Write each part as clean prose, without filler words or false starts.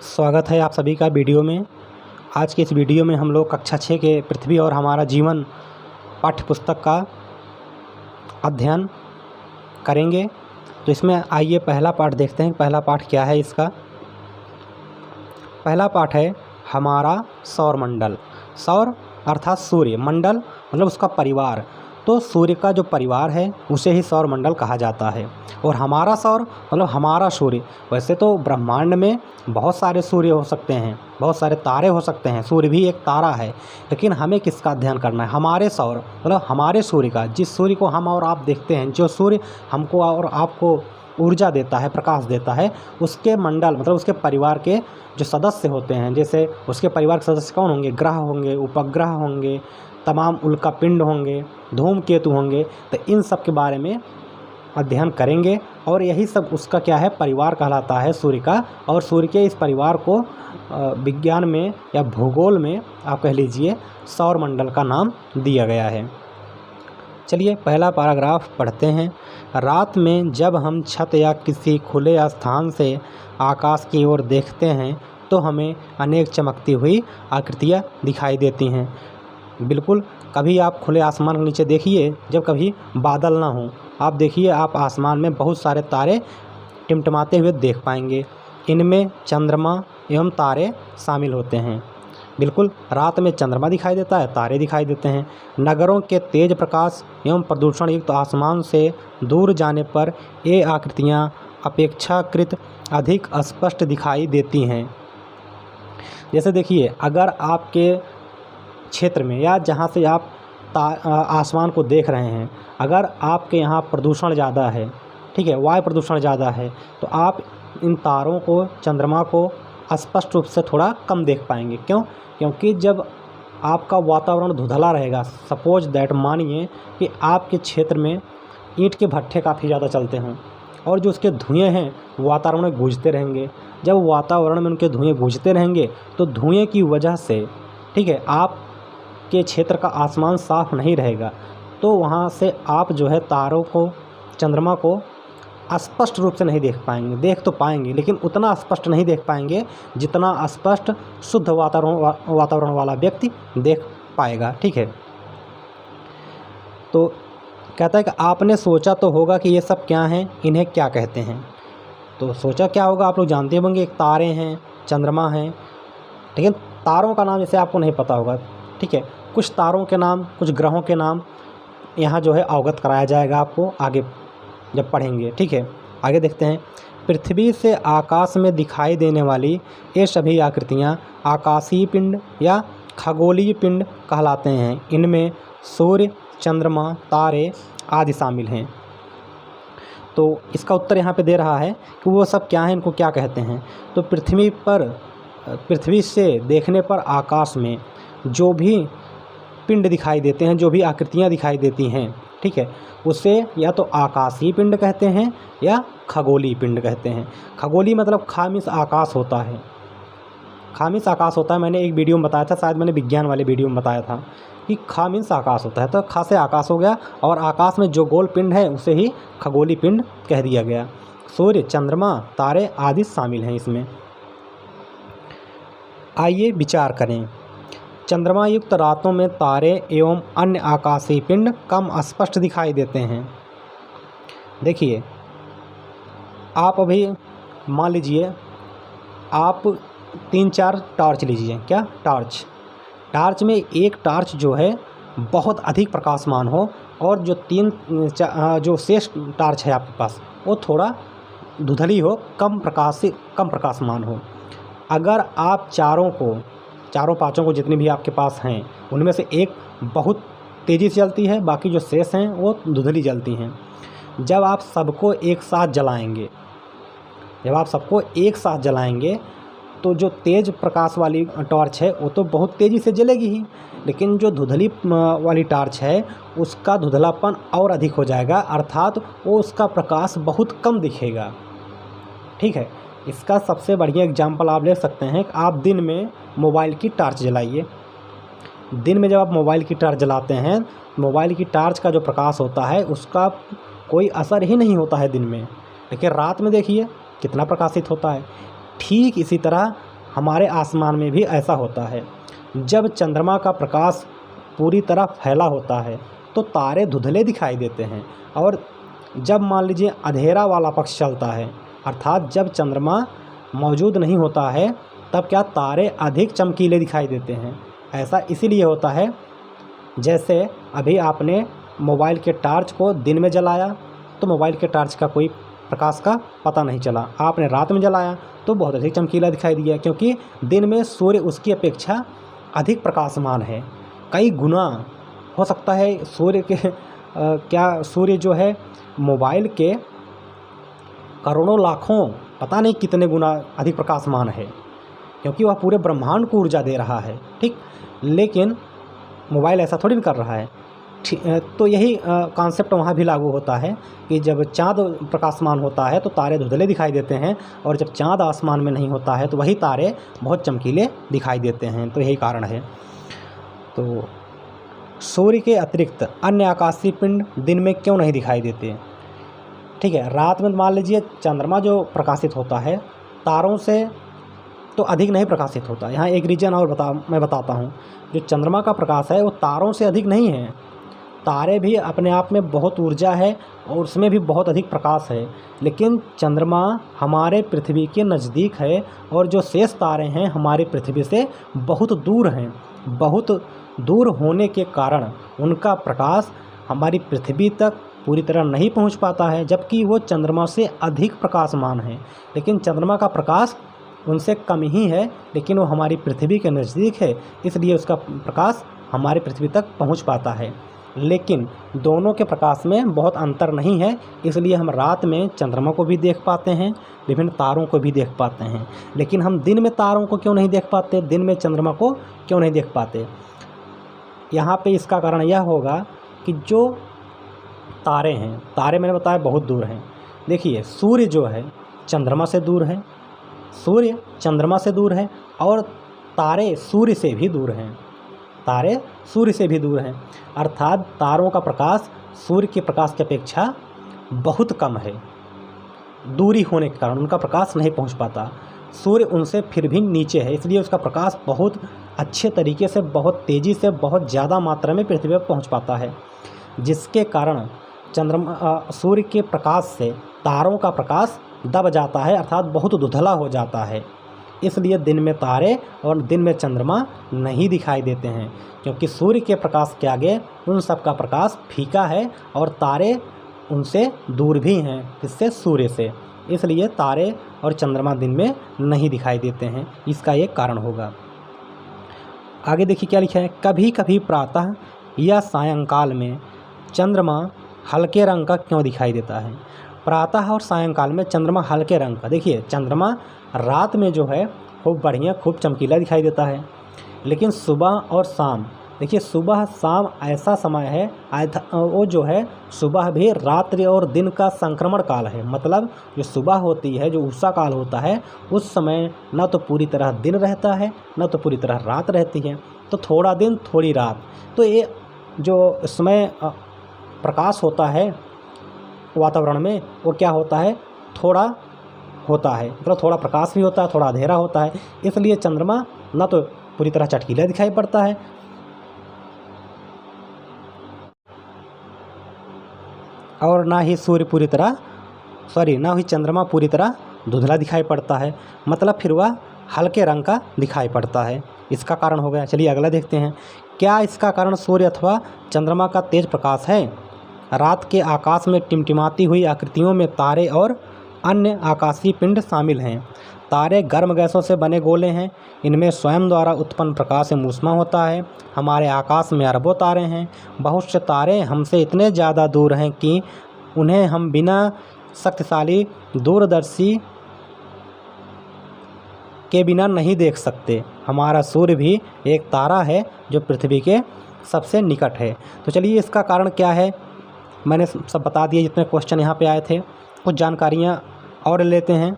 स्वागत है आप सभी का वीडियो में। आज के इस वीडियो में हम लोग कक्षा 6 के पृथ्वी और हमारा जीवन पाठ्य पुस्तक का अध्ययन करेंगे। तो इसमें आइए पहला पाठ देखते हैं। पहला पाठ क्या है इसका? पहला पाठ है हमारा सौरमंडल। सौर अर्थात सूर्य, मंडल मतलब उसका परिवार। तो सूर्य का जो परिवार है उसे ही सौरमंडल कहा जाता है। और हमारा सौर मतलब हमारा सूर्य। वैसे तो ब्रह्मांड में बहुत सारे सूर्य हो सकते हैं, बहुत सारे तारे हो सकते हैं, सूर्य भी एक तारा है। लेकिन हमें किसका अध्ययन करना है? हमारे सौर मतलब हमारे सूर्य का। जिस सूर्य को हम और आप देखते हैं, जो सूर्य हमको और आपको ऊर्जा देता है, प्रकाश देता है, उसके मंडल मतलब उसके परिवार के जो सदस्य होते हैं, जैसे उसके परिवार के सदस्य कौन होंगे? ग्रह होंगे, उपग्रह होंगे, तमाम उल्कापिंड होंगे, धूमकेतु होंगे। तो इन सब के बारे में अध्ययन करेंगे और यही सब उसका क्या है? परिवार कहलाता है सूर्य का। और सूर्य के इस परिवार को विज्ञान में या भूगोल में आप कह लीजिए सौरमंडल का नाम दिया गया है। चलिए पहला पैराग्राफ पढ़ते हैं। रात में जब हम छत या किसी खुले स्थान से आकाश की ओर देखते हैं तो हमें अनेक चमकती हुई आकृतियाँ दिखाई देती हैं। बिल्कुल, कभी आप खुले आसमान के नीचे देखिए, जब कभी बादल ना हो, आप देखिए आप आसमान में बहुत सारे तारे टिमटिमाते हुए देख पाएंगे। इनमें चंद्रमा एवं तारे शामिल होते हैं। बिल्कुल, रात में चंद्रमा दिखाई देता है, तारे दिखाई देते हैं। नगरों के तेज प्रकाश एवं प्रदूषण युक्त आसमान से दूर जाने पर ये आकृतियाँ अपेक्षाकृत अधिक स्पष्ट दिखाई देती हैं। जैसे देखिए, अगर आपके क्षेत्र में या जहाँ से आप आसमान को देख रहे हैं, अगर आपके यहाँ प्रदूषण ज़्यादा है, ठीक है, वायु प्रदूषण ज़्यादा है, तो आप इन तारों को, चंद्रमा को स्पष्ट रूप से थोड़ा कम देख पाएंगे। क्यों? क्योंकि जब आपका वातावरण धुंधला रहेगा, सपोज दैट मानिए कि आपके क्षेत्र में ईंट के भट्ठे काफ़ी ज़्यादा चलते हों और जो उसके धुएँ हैं वातावरण में गूंजते रहेंगे। जब वातावरण में उनके धुएँ गूंजते रहेंगे तो धुएँ की वजह से, ठीक है, आप के क्षेत्र का आसमान साफ नहीं रहेगा। तो वहाँ से आप जो है तारों को, चंद्रमा को स्पष्ट रूप से नहीं देख पाएंगे। देख तो पाएंगे लेकिन उतना स्पष्ट नहीं देख पाएंगे जितना स्पष्ट शुद्ध वातावरण वाला व्यक्ति देख पाएगा। ठीक है, तो कहता है कि आपने सोचा तो होगा कि ये सब क्या हैं, इन्हें क्या कहते हैं। तो सोचा क्या होगा, आप लोग जानते होंगे, एक तारे हैं, चंद्रमा हैं। लेकिन तारों का नाम जैसे आपको नहीं पता होगा, ठीक है, कुछ तारों के नाम, कुछ ग्रहों के नाम यहाँ जो है अवगत कराया जाएगा आपको आगे जब पढ़ेंगे। ठीक है, आगे देखते हैं। पृथ्वी से आकाश में दिखाई देने वाली ये सभी आकृतियाँ आकाशीय पिंड या खगोलीय पिंड कहलाते हैं। इनमें सूर्य, चंद्रमा, तारे आदि शामिल हैं। तो इसका उत्तर यहाँ पे दे रहा है कि वो सब क्या हैं, इनको क्या कहते हैं। तो पृथ्वी से देखने पर आकाश में जो भी पिंड दिखाई देते हैं, जो भी आकृतियाँ दिखाई देती हैं, ठीक है, उसे या तो आकाशीय पिंड कहते हैं या खगोलीय पिंड कहते हैं। खगोलीय मतलब खामिस आकाश होता है, खामिस आकाश होता है। मैंने एक वीडियो में बताया था, शायद मैंने विज्ञान वाले वीडियो में बताया था कि खामिस आकाश होता है। तो खा से आकाश हो गया और आकाश में जो गोल पिंड है उसे ही खगोलीय पिंड कह दिया गया। सूर्य, चंद्रमा, तारे आदि शामिल हैं इसमें। आइए विचार करें। चंद्रमा युक्त रातों में तारे एवं अन्य आकाशीय पिंड कम स्पष्ट दिखाई देते हैं। देखिए, आप अभी मान लीजिए आप 3-4 टॉर्च लीजिए। क्या? टॉर्च में एक टॉर्च जो है बहुत अधिक प्रकाशमान हो और जो शेष टॉर्च है आपके पास वो थोड़ा धुंधली हो, कम प्रकाशमान हो। अगर आप चारों पाँचों को जितनी भी आपके पास हैं उनमें से एक बहुत तेज़ी से जलती है, बाकी जो शेष हैं वो धुंधली जलती हैं। जब आप सबको एक साथ जलाएंगे तो जो तेज़ प्रकाश वाली टॉर्च है वो तो बहुत तेज़ी से जलेगी ही, लेकिन जो धुंधली वाली टॉर्च है उसका धुंधलापन और अधिक हो जाएगा, अर्थात वो उसका प्रकाश बहुत कम दिखेगा। ठीक है, इसका सबसे बढ़िया एग्जाम्पल आप ले सकते हैं कि आप दिन में मोबाइल की टॉर्च जलाइए। दिन में जब आप मोबाइल की टॉर्च जलाते हैं, मोबाइल की टॉर्च का जो प्रकाश होता है उसका कोई असर ही नहीं होता है दिन में, लेकिन रात में देखिए कितना प्रकाशित होता है। ठीक इसी तरह हमारे आसमान में भी ऐसा होता है। जब चंद्रमा का प्रकाश पूरी तरह फैला होता है तो तारे धुंधले दिखाई देते हैं, और जब मान लीजिए अंधेरा वाला पक्ष चलता है, अर्थात जब चंद्रमा मौजूद नहीं होता है, तब क्या तारे अधिक चमकीले दिखाई देते हैं। ऐसा इसीलिए होता है, जैसे अभी आपने मोबाइल के टार्च को दिन में जलाया तो मोबाइल के टार्च का कोई प्रकाश का पता नहीं चला, आपने रात में जलाया तो बहुत अधिक चमकीला दिखाई दिया, क्योंकि दिन में सूर्य उसकी अपेक्षा अधिक प्रकाशमान है, कई गुना हो सकता है। सूर्य के सूर्य जो है मोबाइल के करोड़ों लाखों पता नहीं कितने गुना अधिक प्रकाशमान है, क्योंकि वह पूरे ब्रह्मांड को ऊर्जा दे रहा है, ठीक। लेकिन मोबाइल ऐसा थोड़ी भी कर रहा है। तो यही कॉन्सेप्ट वहाँ भी लागू होता है कि जब चाँद प्रकाशमान होता है तो तारे धुंधले दिखाई देते हैं, और जब चाँद आसमान में नहीं होता है तो वही तारे बहुत चमकीले दिखाई देते हैं। तो यही कारण है। तो सूर्य के अतिरिक्त अन्य आकाशीय पिंड दिन में क्यों नहीं दिखाई देते? ठीक है, रात में मान लीजिए चंद्रमा जो प्रकाशित होता है तारों से तो अधिक नहीं प्रकाशित होता। यहाँ एक रीज़न और मैं बताता हूँ। जो चंद्रमा का प्रकाश है वो तारों से अधिक नहीं है। तारे भी अपने आप में बहुत ऊर्जा है और उसमें भी बहुत अधिक प्रकाश है, लेकिन चंद्रमा हमारे पृथ्वी के नज़दीक है, और जो शेष तारे हैं हमारी पृथ्वी से बहुत दूर हैं। बहुत दूर होने के कारण उनका प्रकाश हमारी पृथ्वी तक पूरी तरह नहीं पहुंच पाता है, जबकि वो चंद्रमा से अधिक प्रकाशमान है। लेकिन चंद्रमा का प्रकाश उनसे कम ही है, लेकिन वो हमारी पृथ्वी के नज़दीक है, इसलिए उसका प्रकाश हमारी पृथ्वी तक पहुंच पाता है। लेकिन दोनों के प्रकाश में बहुत अंतर नहीं है, इसलिए हम रात में चंद्रमा को भी देख पाते हैं, विभिन्न तारों को भी देख पाते हैं। लेकिन हम दिन में तारों को क्यों नहीं देख पाते, दिन में चंद्रमा को क्यों नहीं देख पाते? यहाँ पे इसका कारण यह होगा कि जो तारे हैं, तारे मैंने बताया बहुत दूर हैं। देखिए सूर्य जो है चंद्रमा से दूर है, सूर्य चंद्रमा से दूर है, और तारे सूर्य से भी दूर हैं। तारे सूर्य से भी दूर हैं, अर्थात तारों का प्रकाश सूर्य के प्रकाश की अपेक्षा बहुत कम है। दूरी होने के कारण उनका प्रकाश नहीं पहुंच पाता। सूर्य उनसे फिर भी नीचे है, इसलिए उसका प्रकाश बहुत अच्छे तरीके से, बहुत तेज़ी से, बहुत ज़्यादा मात्रा में पृथ्वी पर पहुंच पाता है, जिसके कारण सूर्य के प्रकाश से तारों का प्रकाश दब जाता है, अर्थात बहुत धुंधला हो जाता है। इसलिए दिन में तारे और दिन में चंद्रमा नहीं दिखाई देते हैं, क्योंकि सूर्य के प्रकाश के आगे उन सब का प्रकाश फीका है, और तारे उनसे दूर भी हैं, इससे सूर्य से। इसलिए तारे और चंद्रमा दिन में नहीं दिखाई देते हैं, इसका एक कारण होगा। आगे देखिए क्या लिखा है। कभी कभी प्रातः या सायंकाल में चंद्रमा हल्के रंग का क्यों दिखाई देता है? प्रातः और सायंकाल में चंद्रमा हल्के रंग का, देखिए चंद्रमा रात में जो है खूब बढ़िया, खूब चमकीला दिखाई देता है, लेकिन सुबह और शाम, देखिए सुबह शाम ऐसा समय है, वो जो है सुबह भी रात्रि और दिन का संक्रमण काल है। मतलब जो सुबह होती है, जो उषा काल होता है, उस समय न तो पूरी तरह दिन रहता है, न तो पूरी तरह रात रहती है, तो थोड़ा दिन थोड़ी रात। तो ये जो इसमें प्रकाश होता है वातावरण में, वो क्या होता है, थोड़ा होता है, मतलब थोड़ा प्रकाश भी होता है, थोड़ा अंधेरा होता है। इसलिए चंद्रमा न तो पूरी तरह चटकीला दिखाई पड़ता है, और ना ही ना ही चंद्रमा पूरी तरह धुंधला दिखाई पड़ता है, मतलब फिर वह हल्के रंग का दिखाई पड़ता है। इसका कारण हो गया। चलिए अगला देखते हैं। क्या इसका कारण सूर्य अथवा चंद्रमा का तेज प्रकाश है? रात के आकाश में टिमटिमाती हुई आकृतियों में तारे और अन्य आकाशीय पिंड शामिल हैं। तारे गर्म गैसों से बने गोले हैं, इनमें स्वयं द्वारा उत्पन्न प्रकाश से ऊष्मा होता है। हमारे आकाश में अरबों तारे हैं। बहुत से तारे हमसे इतने ज़्यादा दूर हैं कि उन्हें हम बिना शक्तिशाली दूरदर्शी के बिना नहीं देख सकते। हमारा सूर्य भी एक तारा है जो पृथ्वी के सबसे निकट है। तो चलिए इसका कारण क्या है, मैंने सब बता दिए जितने क्वेश्चन यहाँ पे आए थे। कुछ जानकारियाँ और लेते हैं।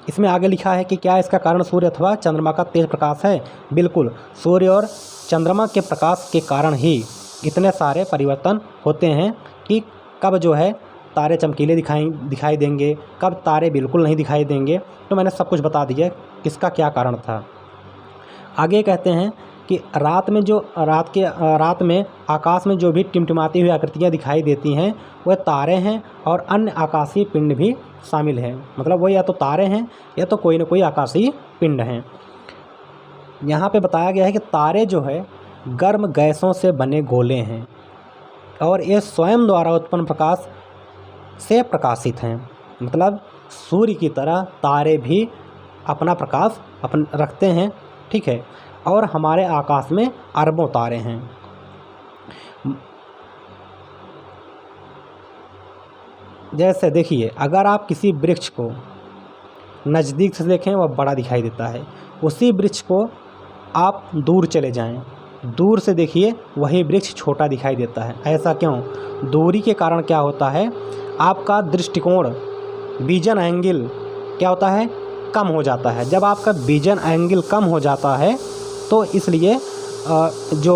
इसमें आगे लिखा है कि क्या इसका कारण सूर्य अथवा चंद्रमा का तेज प्रकाश है? बिल्कुल, सूर्य और चंद्रमा के प्रकाश के कारण ही इतने सारे परिवर्तन होते हैं कि कब जो है तारे चमकीले दिखाई देंगे, कब तारे बिल्कुल नहीं दिखाई देंगे, तो मैंने सब कुछ बता दिया किसका क्या कारण था। आगे कहते हैं कि रात में आकाश में जो भी टिमटिमाती हुई आकृतियाँ दिखाई देती हैं वह तारे हैं और अन्य आकाशीय पिंड भी शामिल हैं। मतलब वो या तो तारे हैं या तो कोई न कोई आकाशीय पिंड हैं। यहाँ पे बताया गया है कि तारे जो है गर्म गैसों से बने गोले हैं और ये स्वयं द्वारा उत्पन्न प्रकाश से प्रकाशित हैं। मतलब सूर्य की तरह तारे भी अपना प्रकाश रखते हैं, ठीक है। और हमारे आकाश में अरबों तारे हैं। जैसे देखिए, अगर आप किसी वृक्ष को नज़दीक से देखें वह बड़ा दिखाई देता है, उसी वृक्ष को आप दूर चले जाएं, दूर से देखिए वही वृक्ष छोटा दिखाई देता है। ऐसा क्यों? दूरी के कारण क्या होता है, आपका दृष्टिकोण विजन एंगल क्या होता है, कम हो जाता है। जब आपका विजन एंगल कम हो जाता है तो इसलिए जो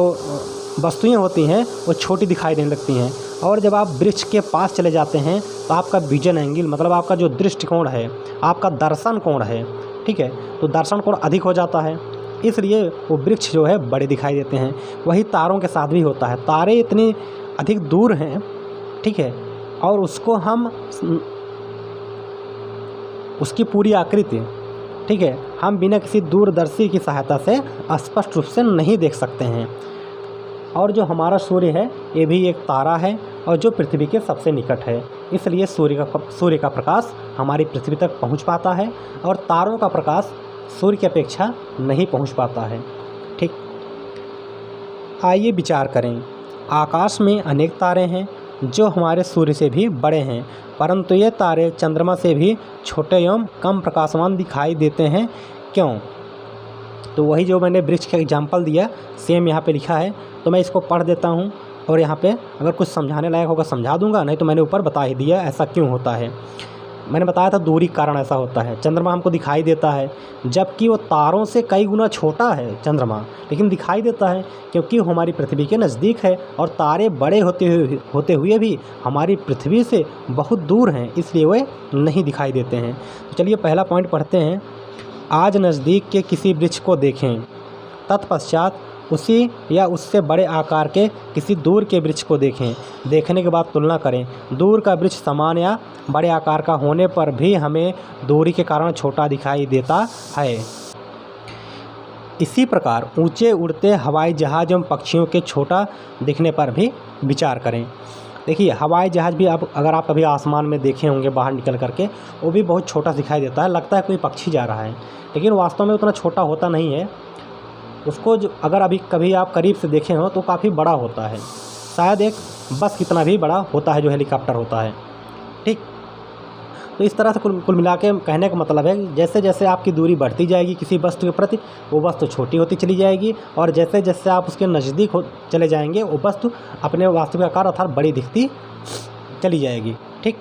वस्तुएं होती हैं वो छोटी दिखाई देने लगती हैं। और जब आप वृक्ष के पास चले जाते हैं तो आपका विजन एंगल मतलब आपका जो दृष्टिकोण है, आपका दर्शन कोण है, ठीक है, तो दर्शन कोण अधिक हो जाता है, इसलिए वो वृक्ष जो है बड़े दिखाई देते हैं। वही तारों के साथ भी होता है। तारे इतनी अधिक दूर हैं, ठीक है, और उसको हम उसकी पूरी आकृति, ठीक है, हम बिना किसी दूरदर्शी की सहायता से स्पष्ट रूप से नहीं देख सकते हैं। और जो हमारा सूर्य है ये भी एक तारा है और जो पृथ्वी के सबसे निकट है, इसलिए सूर्य का प्रकाश हमारी पृथ्वी तक पहुंच पाता है और तारों का प्रकाश सूर्य की अपेक्षा नहीं पहुंच पाता है, ठीक। आइए विचार करें, आकाश में अनेक तारे हैं जो हमारे सूर्य से भी बड़े हैं, परंतु ये तारे चंद्रमा से भी छोटे एवं कम प्रकाशमान दिखाई देते हैं। क्यों? तो वही जो मैंने वृक्ष का एग्जाम्पल दिया सेम यहाँ पे लिखा है, तो मैं इसको पढ़ देता हूँ और यहाँ पे अगर कुछ समझाने लायक होगा समझा दूंगा, नहीं तो मैंने ऊपर बता ही दिया ऐसा क्यों होता है। मैंने बताया था दूरी के कारण ऐसा होता है। चंद्रमा हमको दिखाई देता है जबकि वो तारों से कई गुना छोटा है चंद्रमा, लेकिन दिखाई देता है क्योंकि वो हमारी पृथ्वी के नज़दीक है और तारे बड़े होते हुए भी हमारी पृथ्वी से बहुत दूर हैं, इसलिए वे नहीं दिखाई देते हैं। तो चलिए पहला पॉइंट पढ़ते हैं। आज नज़दीक के किसी वृक्ष को देखें, तत्पश्चात उसी या उससे बड़े आकार के किसी दूर के वृक्ष को देखें। देखने के बाद तुलना करें। दूर का वृक्ष समान या बड़े आकार का होने पर भी हमें दूरी के कारण छोटा दिखाई देता है। इसी प्रकार ऊंचे उड़ते हवाई जहाज एवं पक्षियों के छोटा दिखने पर भी विचार करें। देखिए, हवाई जहाज़ भी अब अगर आप कभी आसमान में देखे होंगे बाहर निकल करके, वो भी बहुत छोटा दिखाई देता है, लगता है कोई पक्षी जा रहा है, लेकिन वास्तव में उतना छोटा होता नहीं है। उसको जो अगर अभी कभी आप करीब से देखे हो तो काफ़ी बड़ा होता है, शायद एक बस कितना भी बड़ा होता है जो हेलीकॉप्टर होता है, ठीक। तो इस तरह से कुल मिला के कहने का मतलब है कि जैसे जैसे आपकी दूरी बढ़ती जाएगी किसी वस्तु के प्रति, वो वस्तु छोटी होती चली जाएगी, और जैसे जैसे आप उसके नज़दीक चले जाएंगे वो वस्तु अपने वास्तविक आकार अर्थात बड़ी दिखती चली जाएगी, ठीक।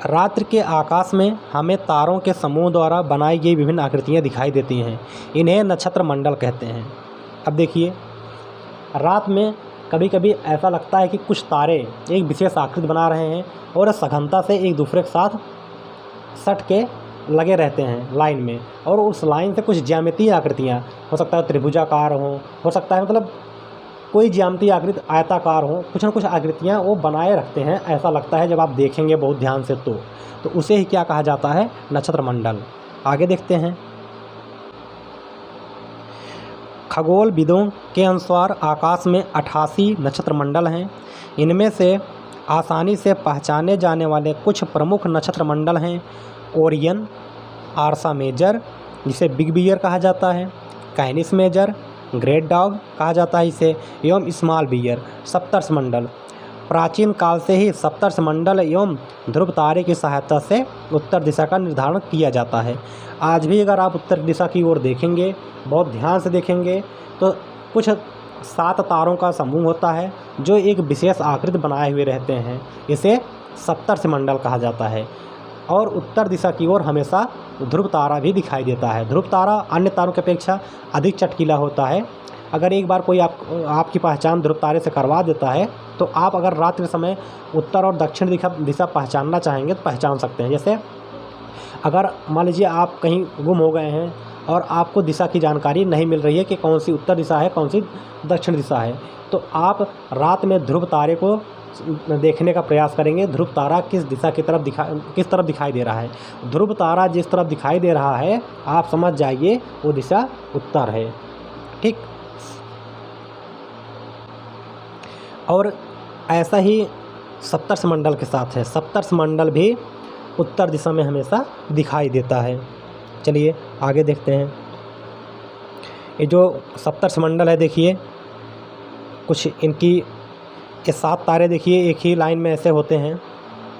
रात्रि के आकाश में हमें तारों के समूह द्वारा बनाई गई विभिन्न आकृतियाँ दिखाई देती हैं, इन्हें नक्षत्र मंडल कहते हैं। अब देखिए, रात में कभी कभी ऐसा लगता है कि कुछ तारे एक विशेष आकृति बना रहे हैं और सघनता से एक दूसरे के साथ सट के लगे रहते हैं लाइन में, और उस लाइन से कुछ ज्यामितीय आकृतियाँ, हो सकता है त्रिभुजाकार हो सकता है मतलब कोई ज्यामितीय आकृति आयताकार हो, कुछ न कुछ आकृतियाँ वो बनाए रखते हैं, ऐसा लगता है जब आप देखेंगे बहुत ध्यान से तो उसे ही क्या कहा जाता है, नक्षत्र मंडल। आगे देखते हैं। खगोलविदों के अनुसार आकाश में 88 नक्षत्र मंडल हैं। इनमें से आसानी से पहचाने जाने वाले कुछ प्रमुख नक्षत्र मंडल हैं। ओरियन, आर्सा मेजर जिसे बिग बियर कहा जाता है, कैनिस मेजर, ग्रेट डॉग कहा जाता है इसे, एवं स्मॉल बियर। सप्तर्षि मंडल, प्राचीन काल से ही सप्तर्षि मंडल एवं ध्रुव तारे की सहायता से उत्तर दिशा का निर्धारण किया जाता है। आज भी अगर आप उत्तर दिशा की ओर देखेंगे, बहुत ध्यान से देखेंगे, तो कुछ 7 तारों का समूह होता है जो एक विशेष आकृति बनाए हुए रहते हैं, इसे सप्तर्षि मंडल कहा जाता है। और उत्तर दिशा की ओर हमेशा ध्रुव तारा भी दिखाई देता है। ध्रुव तारा अन्य तारों की अपेक्षा अधिक चटकीला होता है अगर एक बार कोई आपकी पहचान ध्रुव तारे से करवा देता है तो आप अगर रात्रि समय उत्तर और दक्षिण दिशा पहचानना चाहेंगे तो पहचान सकते हैं। जैसे अगर मान लीजिए आप कहीं गुम हो गए हैं और आपको दिशा की जानकारी नहीं मिल रही है कि कौन सी उत्तर दिशा है, कौन सी दक्षिण दिशा है, तो आप रात में ध्रुव तारे को देखने का प्रयास करेंगे। ध्रुव तारा किस दिशा की तरफ किस तरफ दिखाई दे रहा है। ध्रुव तारा जिस तरफ दिखाई दे रहा है आप समझ जाइए वो दिशा उत्तर है। ठीक, और ऐसा ही सप्तर्षिमंडल के साथ है। सप्तर्षिमंडल भी उत्तर दिशा में हमेशा दिखाई देता है। चलिए आगे देखते हैं। ये जो सप्तर्षिमंडल है देखिए, कुछ इनकी ये 7 तारे देखिए एक ही लाइन में ऐसे होते हैं,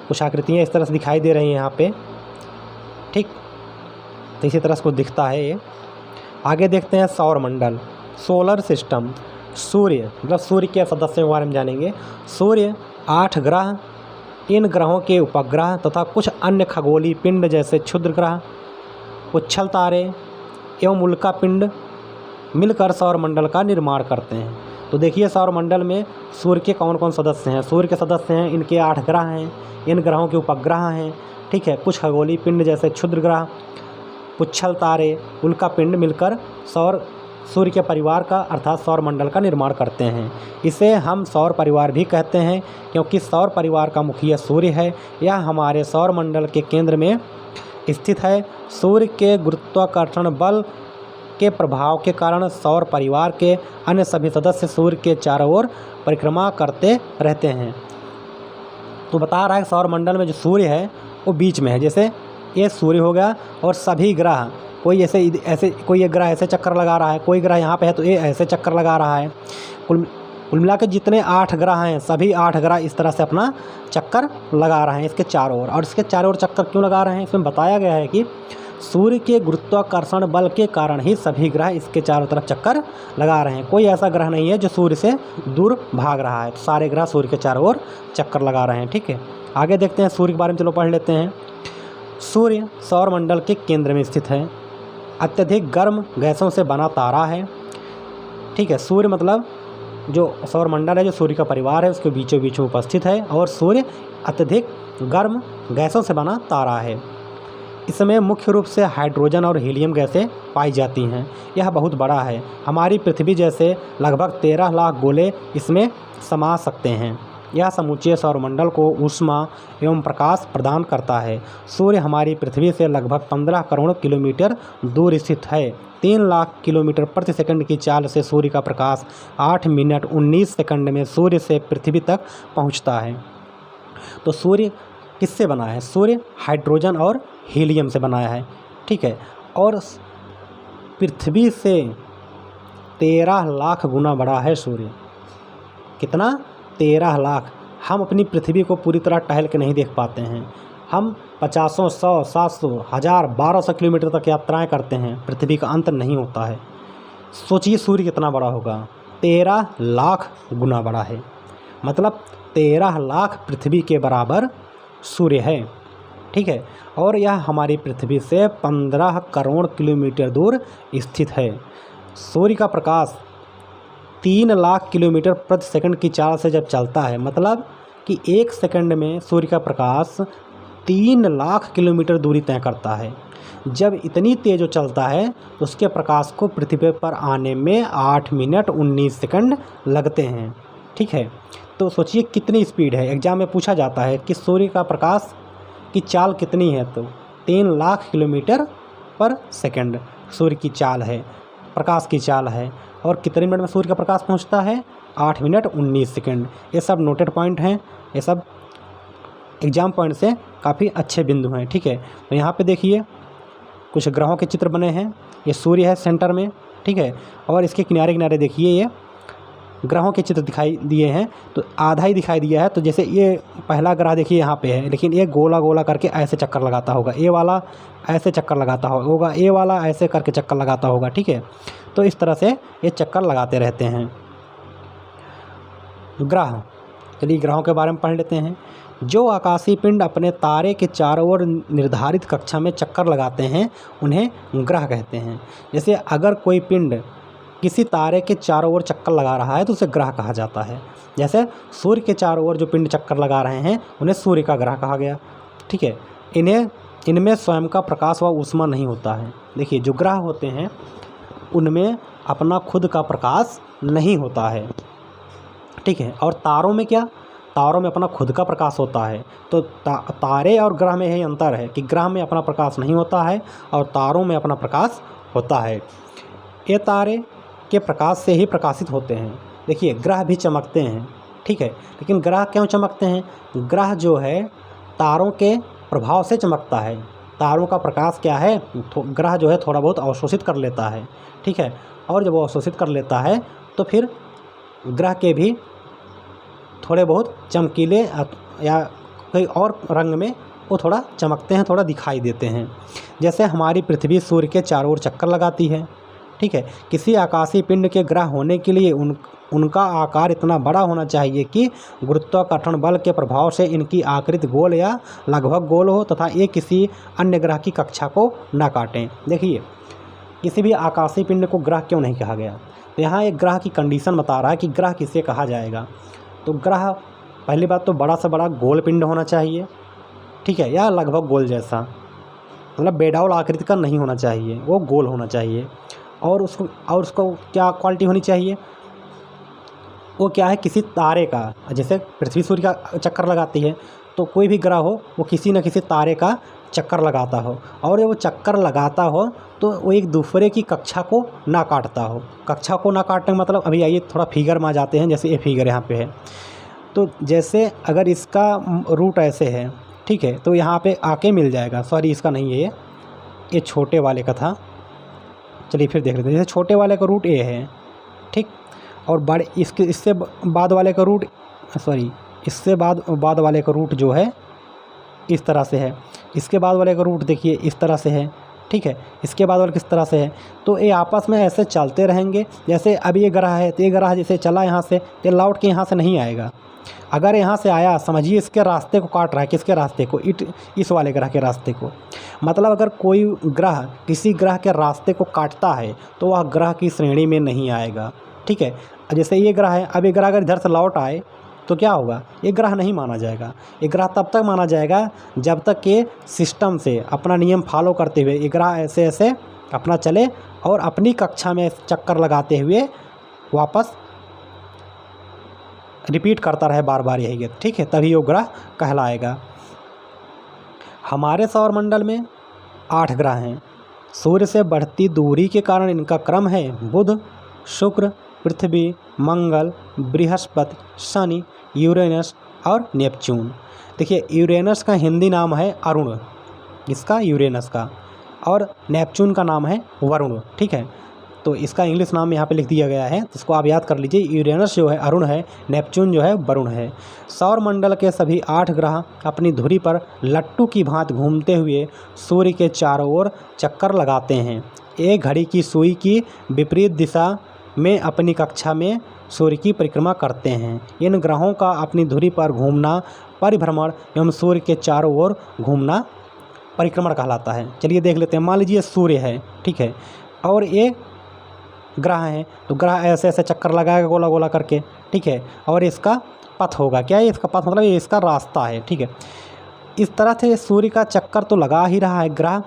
कुछ आकृतियाँ इस तरह से दिखाई दे रही हैं यहाँ पे। ठीक, तो इसी तरह से कुछ दिखता है ये। आगे देखते हैं सौर मंडल, सोलर सिस्टम। सूर्य मतलब सूर्य के सदस्यों के बारे में जानेंगे। सूर्य 8 ग्रह, इन ग्रहों के उपग्रह तथा कुछ अन्य खगोलीय पिंड जैसे क्षुद्र ग्रह, उच्छल तारे एवं उल्का पिंड मिलकर सौर मंडल का निर्माण करते हैं। तो देखिए सौर मंडल में सूर्य के कौन कौन सदस्य हैं। सूर्य के सदस्य हैं, इनके 8 ग्रह हैं, इन ग्रहों के उपग्रह हैं। ठीक है, कुछ खगोलीय पिंड जैसे क्षुद्र ग्रह, उच्छल तारे, उल्का पिंड मिलकर सूर्य के परिवार का अर्थात सौर मंडल का निर्माण करते हैं। इसे हम सौर परिवार भी कहते हैं क्योंकि सौर परिवार का मुखिया सूर्य है। यह हमारे सौर मंडल के केंद्र में स्थित है। सूर्य के गुरुत्वाकर्षण बल के प्रभाव के कारण सौर परिवार के अन्य सभी सदस्य सूर्य के चारों ओर परिक्रमा करते रहते हैं। तो बता रहा है सौर मंडल में जो सूर्य है वो बीच में है। जैसे ये सूर्य हो गया और सभी ग्रह, कोई ऐसे कोई एक ग्रह ऐसे चक्कर लगा रहा है, कोई ग्रह यहाँ पे है तो ये ऐसे चक्कर लगा रहा है। कुल मिला के जितने 8 ग्रह हैं सभी 8 ग्रह इस तरह से अपना चक्कर लगा रहे हैं इसके चारों ओर। और इसके चारों ओर चक्कर क्यों लगा रहे हैं, इसमें बताया गया है कि सूर्य के गुरुत्वाकर्षण बल के कारण ही सभी ग्रह इसके चारों तरफ चक्कर लगा रहे हैं। कोई ऐसा ग्रह नहीं है जो सूर्य से दूर भाग रहा है, तो सारे ग्रह सूर्य के चारों ओर चक्कर लगा रहे हैं। ठीक है, आगे देखते हैं सूर्य के बारे में, चलो पढ़ लेते हैं। सूर्य सौर मंडल के केंद्र में स्थित है, अत्यधिक गर्म गैसों से बना तारा है। ठीक है, सूर्य मतलब जो सौर मंडल है, जो सूर्य का परिवार है, उसके बीचों बीच उपस्थित है और सूर्य अत्यधिक गर्म गैसों से बना तारा है। इसमें मुख्य रूप से हाइड्रोजन और हीलियम गैसें पाई जाती हैं। यह बहुत बड़ा है, हमारी पृथ्वी जैसे लगभग 13 लाख गोले इसमें समा सकते हैं। यह समूचे सौरमंडल को ऊष्मा एवं प्रकाश प्रदान करता है। सूर्य हमारी पृथ्वी से लगभग 15 करोड़ किलोमीटर दूर स्थित है। 3 लाख किलोमीटर प्रति सेकंड की चाल से सूर्य का प्रकाश 8 मिनट 19 सेकंड में सूर्य से पृथ्वी तक पहुंचता है। तो सूर्य किससे बना है? सूर्य हाइड्रोजन और हीलियम से बनाया है। ठीक है, और पृथ्वी से 13 लाख गुना बड़ा है सूर्य। कितना? 13 लाख। हम अपनी पृथ्वी को पूरी तरह टहल के नहीं देख पाते हैं। हम 50, 100, 700, 1000, 1200 किलोमीटर तक यात्राएं करते हैं, पृथ्वी का अंत नहीं होता है। सोचिए सूर्य कितना बड़ा होगा, 13 लाख गुना बड़ा है। मतलब 13 लाख पृथ्वी के बराबर सूर्य है। ठीक है, और यह हमारी पृथ्वी से 15 करोड़ किलोमीटर दूर स्थित है। सूर्य का प्रकाश 3 लाख किलोमीटर प्रति सेकंड की चाल से जब चलता है, मतलब कि 1 सेकंड में सूर्य का प्रकाश 3 लाख किलोमीटर दूरी तय करता है। जब इतनी तेज़ चलता है तो उसके प्रकाश को पृथ्वी पर आने में 8 मिनट 19 सेकंड लगते हैं। ठीक है, तो सोचिए कितनी स्पीड है। एग्जाम में पूछा जाता है कि सूर्य का प्रकाश की चाल कितनी है, तो 3 लाख किलोमीटर पर सेकंड सूर्य की चाल है, प्रकाश की चाल है। और कितने मिनट में सूर्य का प्रकाश पहुंचता है? 8 मिनट 19 सेकंड। ये सब नोटेड पॉइंट हैं, ये सब एग्जाम पॉइंट से काफ़ी अच्छे बिंदु हैं। ठीक है, तो यहाँ पे देखिए कुछ ग्रहों के चित्र बने हैं। ये सूर्य है सेंटर में, ठीक है, और इसके किनारे किनारे देखिए ये ग्रहों के चित्र दिखाई दिए हैं। तो आधा ही दिखाई दिया है। तो जैसे ये पहला ग्रह देखिए यहाँ पे है, लेकिन ये गोला गोला करके ऐसे चक्कर लगाता होगा, ये वाला ऐसे चक्कर लगाता होगा, ये वाला ऐसे करके चक्कर लगाता होगा। ठीक है, तो इस तरह से ये चक्कर लगाते रहते हैं ग्रह। चलिए ग्रहों के बारे में पढ़ लेते हैं। जो आकाशीय पिंड अपने तारे के चारों ओर निर्धारित कक्षा में चक्कर लगाते हैं उन्हें ग्रह कहते हैं। जैसे अगर कोई पिंड किसी तारे के चारों ओर चक्कर लगा रहा है तो उसे ग्रह कहा जाता है। जैसे सूर्य के चारों ओर जो पिंड चक्कर लगा रहे हैं उन्हें सूर्य का ग्रह कहा गया। ठीक है, इनमें स्वयं का प्रकाश व ऊष्मा नहीं होता है। देखिए जो ग्रह होते हैं उनमें अपना खुद का प्रकाश नहीं होता है। ठीक है, और तारों में क्या, तारों में अपना खुद का प्रकाश होता है। तो तारे और ग्रह में यही अंतर है कि ग्रह में अपना प्रकाश नहीं होता है और तारों में अपना प्रकाश होता है। ये तारे के प्रकाश से ही प्रकाशित होते हैं। देखिए ग्रह भी चमकते हैं, ठीक है, लेकिन ग्रह क्यों चमकते हैं? ग्रह जो है तारों के प्रभाव से चमकता है। तारों का प्रकाश क्या है, ग्रह जो है थोड़ा बहुत अवशोषित कर लेता है। ठीक है, और जब वो अवशोषित कर लेता है तो फिर ग्रह के भी थोड़े बहुत चमकीले या कोई और रंग में वो थोड़ा चमकते हैं, थोड़ा दिखाई देते हैं। जैसे हमारी पृथ्वी सूर्य के चारों ओर चक्कर लगाती है। ठीक है, किसी आकाशीय पिंड के ग्रह होने के लिए उनका आकार इतना बड़ा होना चाहिए कि गुरुत्वाकर्षण बल के प्रभाव से इनकी आकृति गोल या लगभग गोल हो तथा ये किसी अन्य ग्रह की कक्षा को न काटें। देखिए किसी भी आकाशीय पिंड को ग्रह क्यों नहीं कहा गया, तो यहाँ एक ग्रह की कंडीशन बता रहा है कि ग्रह किसे कहा जाएगा। तो ग्रह पहली बात तो बड़ा से बड़ा गोल पिंड होना चाहिए। ठीक है, या लगभग गोल जैसा, मतलब बेडाउल आकृति का नहीं होना चाहिए, वो गोल होना चाहिए। और उसको क्या क्वालिटी होनी चाहिए, वो क्या है, किसी तारे का, जैसे पृथ्वी सूर्य का चक्कर लगाती है तो कोई भी ग्रह हो वो किसी न किसी तारे का चक्कर लगाता हो, और वो चक्कर लगाता हो तो वो एक दूसरे की कक्षा को ना काटता हो। कक्षा को ना काटने का मतलब, अभी आइए थोड़ा फिगर में आ जाते हैं। जैसे ये फिगर यहाँ पे है, तो जैसे अगर इसका रूट ऐसे है, ठीक है, तो यहाँ पे आके मिल जाएगा। सॉरी इसका नहीं है, ये छोटे वाले का था। चलिए फिर देख लेते हैं। जैसे छोटे वाले का रूट ए है, ठीक, और बड़े इससे बाद वाले का रूट, सॉरी इससे बाद वाले का रूट जो है इस तरह से है। इसके बाद वाले का रूट देखिए इस तरह से है। ठीक है, इसके बाद वाले किस तरह से है। तो ये आपस में ऐसे चलते रहेंगे। जैसे अब ये ग्रह है तो ये ग्रह जैसे चला यहाँ से, तो लौट के यहाँ से नहीं आएगा। अगर यहाँ से आया, समझिए इसके रास्ते को काट रहा है। किसके रास्ते को? इस वाले ग्रह के रास्ते को। मतलब अगर कोई ग्रह किसी ग्रह के रास्ते को काटता है तो वह ग्रह की श्रेणी में नहीं आएगा। ठीक है, जैसे ये ग्रह है, अब ये ग्रह अगर इधर से लौट आए तो क्या होगा, ये ग्रह नहीं माना जाएगा। ये ग्रह तब तक माना जाएगा जब तक के सिस्टम से अपना नियम फॉलो करते हुए ये ग्रह ऐसे ऐसे अपना चले और अपनी कक्षा में चक्कर लगाते हुए वापस रिपीट करता रहे बार बार यही। ठीक है, तभी वो ग्रह कहलाएगा। हमारे सौरमंडल में 8 ग्रह हैं। सूर्य से बढ़ती दूरी के कारण इनका क्रम है बुध, शुक्र, पृथ्वी, मंगल, बृहस्पति, शनि, यूरेनस और नेपच्यून। देखिए यूरेनस का हिंदी नाम है अरुण, इसका यूरेनस का, और नेपच्यून का नाम है वरुण। ठीक है, तो इसका इंग्लिश नाम यहाँ पे लिख दिया गया है, इसको आप याद कर लीजिए। यूरेनस जो है अरुण है, नेपच्यून जो है वरुण है। सौरमंडल के सभी 8 ग्रह अपनी धुरी पर लट्टू की भांति घूमते हुए सूर्य के चारों ओर चक्कर लगाते हैं। एक घड़ी की सुई की विपरीत दिशा में अपनी कक्षा में सूर्य की परिक्रमा करते हैं। इन ग्रहों का अपनी धुरी पर घूमना परिभ्रमण एवं सूर्य के चारों ओर घूमना परिक्रमण कहलाता है। चलिए देख लेते हैं। मान लीजिए सूर्य है, ठीक है, और ये ग्रह है, तो ग्रह ऐसे ऐसे चक्कर लगाएगा गोला गोला करके। ठीक है, और इसका पथ होगा, क्या है इसका पथ, मतलब ये इसका रास्ता है। ठीक है, इस तरह से सूर्य का चक्कर तो लगा ही रहा है ग्रह,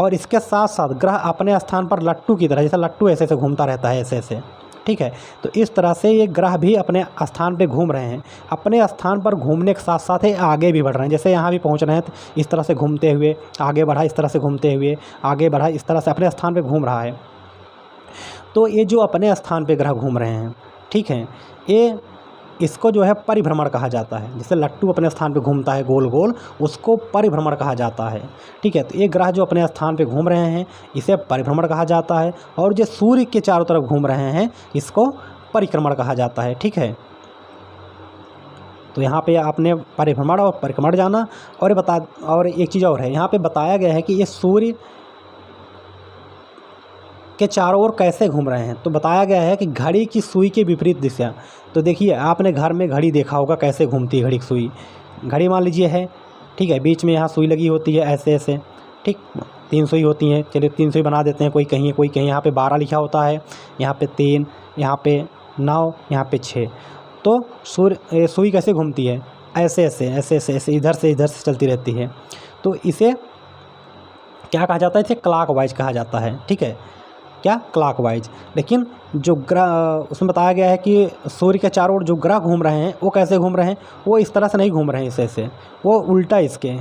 और इसके साथ साथ ग्रह अपने स्थान पर लट्टू की तरह, जैसे लट्टू ऐसे ऐसे घूमता रहता है ऐसे ऐसे। ठीक है, तो इस तरह से ये ग्रह भी अपने स्थान पे घूम रहे हैं। अपने स्थान पर घूमने के साथ साथ ये आगे भी बढ़ रहे हैं। जैसे यहाँ भी पहुँच रहे हैं तो इस तरह से घूमते हुए आगे बढ़ा, इस तरह से घूमते हुए आगे बढ़ा, इस तरह से अपने स्थान पे घूम रहा है। तो ये जो अपने स्थान पे ग्रह घूम रहे हैं, ठीक है, ये इसको जो है परिभ्रमण कहा जाता है। जैसे लट्टू अपने स्थान पे घूमता है गोल गोल, उसको परिभ्रमण कहा जाता है। ठीक है, तो ये ग्रह जो अपने स्थान पे घूम रहे हैं इसे परिभ्रमण कहा जाता है, और जो सूर्य के चारों तरफ घूम रहे हैं इसको परिक्रमण कहा जाता है। ठीक है, तो यहाँ पे आपने परिभ्रमण और परिक्रमण जाना। और एक चीज़ और है, यहाँ पे बताया गया है कि ये सूर्य के चारों ओर कैसे घूम रहे हैं। तो बताया गया है कि घड़ी की सुई के विपरीत दिशा। तो देखिए आपने घर में घड़ी देखा होगा कैसे घूमती है घड़ी की सुई। घड़ी मान लीजिए है, ठीक है, बीच में यहाँ सुई लगी होती है ऐसे ऐसे, ठीक, 300 ही होती हैं। चलिए 300 ही बना देते हैं, कोई कहीं यहाँ पे 12 लिखा होता है, यहाँ पे 3, यहाँ पे 9, यहाँ पे 6। तो सुई कैसे घूमती है? ऐसे इधर से चलती रहती है। तो इसे क्या कहा जाता है? इसे क्लॉकवाइज कहा जाता है। ठीक है, क्या? क्लॉकवाइज। लेकिन जो ग्रह उसमें बताया गया है कि सूर्य के चारों ओर जो ग्रह घूम रहे हैं वो कैसे घूम रहे हैं? वो इस तरह से नहीं घूम रहे हैं, ऐसे वो उल्टा इसके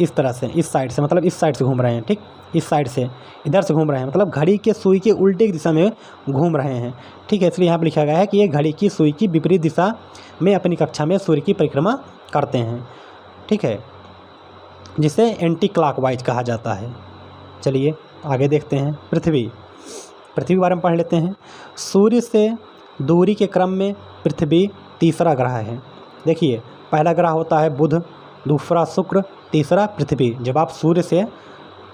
इस तरह से, इस साइड से, मतलब इस साइड से घूम रहे हैं। ठीक, इस साइड से इधर से घूम रहे हैं, मतलब घड़ी के सुई के उल्टे दिशा में घूम रहे हैं। ठीक है, इसलिए यहाँ पर लिखा गया है कि ये घड़ी की सुई की विपरीत दिशा में अपनी कक्षा में सूर्य की परिक्रमा करते हैं। ठीक है, जिसे एंटी क्लॉकवाइज कहा जाता है। चलिए आगे देखते हैं। पृथ्वी के बारे में पढ़ लेते हैं। सूर्य से दूरी के क्रम में पृथ्वी तीसरा ग्रह है। देखिए, पहला ग्रह होता है बुध, दूसरा शुक्र, तीसरा पृथ्वी। जब आप सूर्य से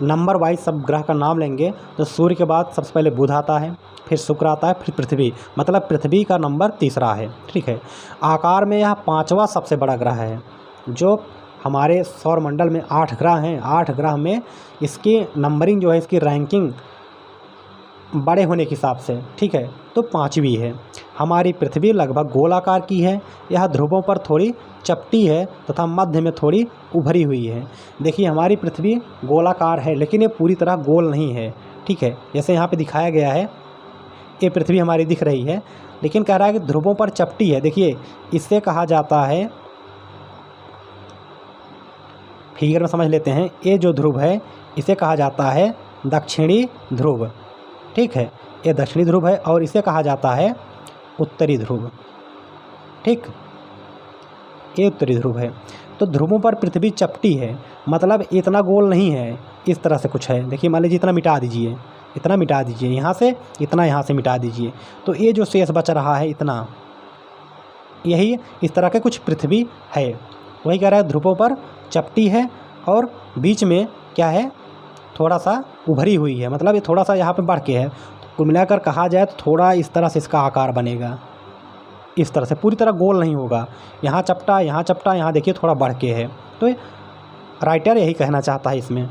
नंबर वाइज सब ग्रह का नाम लेंगे तो सूर्य के बाद सबसे पहले बुध आता है, फिर शुक्र आता है, फिर पृथ्वी, मतलब पृथ्वी का नंबर तीसरा है। ठीक है, आकार में यह 5वां सबसे बड़ा ग्रह है। जो हमारे सौरमंडल में 8 ग्रह हैं, 8 ग्रह में इसकी नंबरिंग जो है, इसकी रैंकिंग बड़े होने के हिसाब से, ठीक है, तो 5वीं है। हमारी पृथ्वी लगभग गोलाकार की है। यह ध्रुवों पर थोड़ी चपटी है तथा मध्य में थोड़ी उभरी हुई है। देखिए, हमारी पृथ्वी गोलाकार है लेकिन ये पूरी तरह गोल नहीं है। ठीक है, जैसे यहाँ पे दिखाया गया है, ये पृथ्वी हमारी दिख रही है लेकिन कह रहा है कि ध्रुवों पर चपटी है। देखिए, इससे कहा जाता है, फिगर में समझ लेते हैं, ये जो ध्रुव है इसे कहा जाता है दक्षिणी ध्रुव। ठीक है, ये दक्षिणी ध्रुव है और इसे कहा जाता है उत्तरी ध्रुव। ठीक, ये उत्तरी ध्रुव है। तो ध्रुवों पर पृथ्वी चपटी है, मतलब इतना गोल नहीं है, इस तरह से कुछ है। देखिए, मान लीजिए इतना मिटा दीजिए, इतना मिटा दीजिए, यहाँ से इतना, यहाँ से मिटा दीजिए, तो ये जो शेष बच रहा है इतना, यही इस तरह के कुछ पृथ्वी है। वही कह रहा है ध्रुवों पर चपटी है और बीच में क्या है, थोड़ा सा उभरी हुई है, मतलब ये थोड़ा सा यहाँ पे बढ़ के है। तो कुल मिलाकर कहा जाए तो थोड़ा इस तरह से इसका आकार बनेगा, इस तरह से, पूरी तरह गोल नहीं होगा। यहाँ चपटा, यहाँ चपटा, यहाँ देखिए थोड़ा बढ़ के है। तो राइटर यही कहना चाहता है इसमें।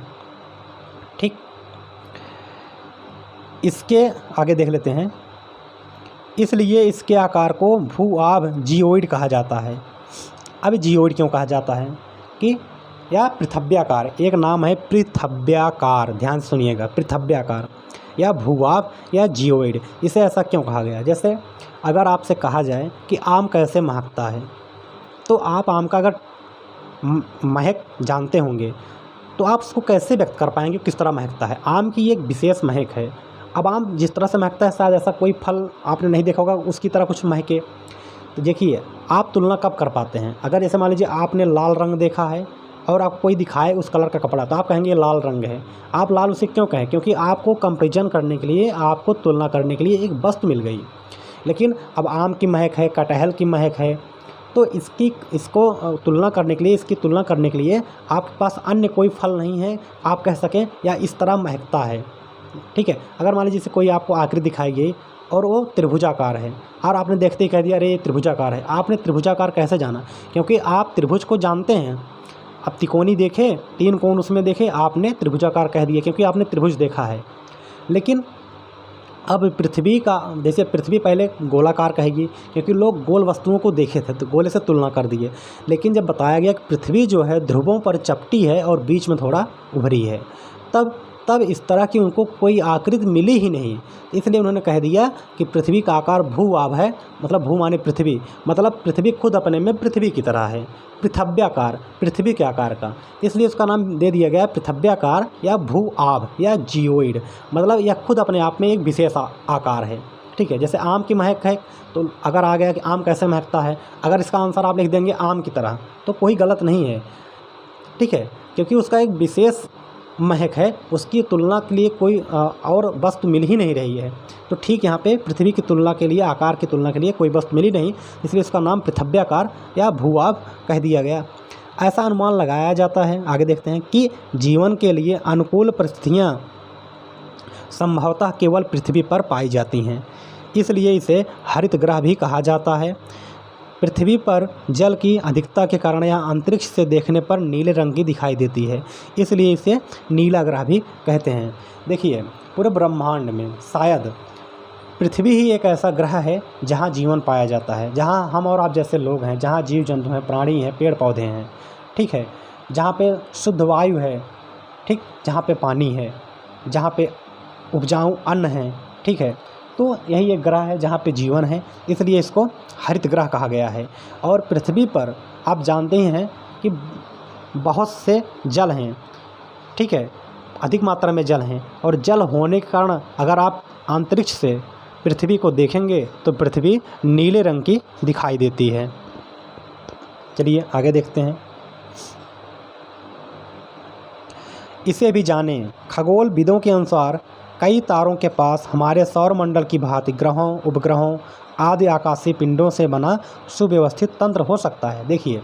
ठीक, इसके आगे देख लेते हैं। इसलिए इसके आकार को भू-आभ जियोइड कहा जाता है। अब जियोइड क्यों कहा जाता है? कि या पृथव्याकार, एक नाम है पृथव्याकार, ध्यान से सुनिएगा, पृथव्याकार या भूभाग या जियोइड। इसे ऐसा क्यों कहा गया? जैसे अगर आपसे कहा जाए कि आम कैसे महकता है, तो आप आम का अगर महक जानते होंगे तो आप उसको कैसे व्यक्त कर पाएंगे किस तरह महकता है? आम की एक विशेष महक है। अब आम जिस तरह से महकता है शायद ऐसा कोई फल आपने नहीं देखा होगा उसकी तरह कुछ महके। तो देखिए, आप तुलना कब कर पाते हैं? अगर जैसे मान लीजिए आपने लाल रंग देखा है और आपको कोई दिखाए उस कलर का कपड़ा, तो आप कहेंगे ये लाल रंग है। आप लाल उसे क्यों कहें? क्योंकि आपको कंपैरिजन करने के लिए, आपको तुलना करने के लिए एक वस्तु मिल गई। लेकिन अब आम की महक है, कटहल की महक है, तो इसको तुलना करने के लिए, इसकी तुलना करने के लिए आपके पास अन्य कोई फल नहीं है आप कह सकें या इस तरह महकता है। ठीक है, अगर मान लीजिए कोई आपको आकृति दिखाई गई और वो त्रिभुजाकार है और आपने देखते ही कह दिया अरे ये त्रिभुजाकार है। आपने त्रिभुजाकार कैसे जाना? क्योंकि आप त्रिभुज को जानते हैं। अब तिकोनी देखे, 3 कोण उसमें देखे, आपने त्रिभुजाकार कह दिया क्योंकि आपने त्रिभुज देखा है। लेकिन अब पृथ्वी का, जैसे पृथ्वी पहले गोलाकार कहेगी क्योंकि लोग गोल वस्तुओं को देखे थे तो गोले से तुलना कर दिए। लेकिन जब बताया गया कि पृथ्वी जो है ध्रुवों पर चपटी है और बीच में थोड़ा उभरी है, तब इस तरह की उनको कोई आकृति मिली ही नहीं। इसलिए उन्होंने कह दिया कि पृथ्वी का आकार भू-आभ है, मतलब भू माने पृथ्वी, मतलब पृथ्वी खुद अपने में पृथ्वी की तरह है, पृथव्याकार, पृथ्वी के आकार का। इसलिए उसका नाम दे दिया गया पृथव्याकार या भू-आभ या जियोइड, मतलब यह खुद अपने आप में एक विशेष आकार है। ठीक है, जैसे आम की महक है, तो अगर आ गया कि आम कैसे महकता है, अगर इसका आंसर आप लिख देंगे आम की तरह, तो कोई गलत नहीं है। ठीक है, क्योंकि उसका एक विशेष महक है, उसकी तुलना के लिए कोई और वस्तु मिल ही नहीं रही है। तो ठीक यहाँ पे पृथ्वी की तुलना के लिए, आकार की तुलना के लिए कोई वस्तु मिली नहीं, इसलिए इसका नाम पृथव्याकार या भू-आभ कह दिया गया। ऐसा अनुमान लगाया जाता है, आगे देखते हैं, कि जीवन के लिए अनुकूल परिस्थितियाँ संभवतः केवल पृथ्वी पर पाई जाती हैं, इसलिए इसे हरित ग्रह भी कहा जाता है। पृथ्वी पर जल की अधिकता के कारण यह अंतरिक्ष से देखने पर नीले रंग की दिखाई देती है, इसलिए इसे नीला ग्रह भी कहते हैं। देखिए, पूरे ब्रह्मांड में शायद पृथ्वी ही एक ऐसा ग्रह है जहाँ जीवन पाया जाता है, जहाँ हम और आप जैसे लोग हैं, जहाँ जीव जंतु हैं, प्राणी हैं, पेड़ पौधे हैं, ठीक है, जहाँ पे शुद्ध वायु है, ठीक, जहाँ पे पानी है, जहाँ पे उपजाऊ अन्न है, ठीक है। तो यही एक ग्रह है जहाँ पे जीवन है, इसलिए इसको हरित ग्रह कहा गया है। और पृथ्वी पर आप जानते ही हैं कि बहुत से जल हैं, ठीक है, अधिक मात्रा में जल हैं, और जल होने के कारण अगर आप अंतरिक्ष से पृथ्वी को देखेंगे तो पृथ्वी नीले रंग की दिखाई देती है। चलिए आगे देखते हैं। इसे भी जानें, खगोलविदों के अनुसार कई तारों के पास हमारे सौरमंडल की भांति ग्रहों, उपग्रहों आदि आकाशीय पिंडों से बना सुव्यवस्थित तंत्र हो सकता है। देखिए,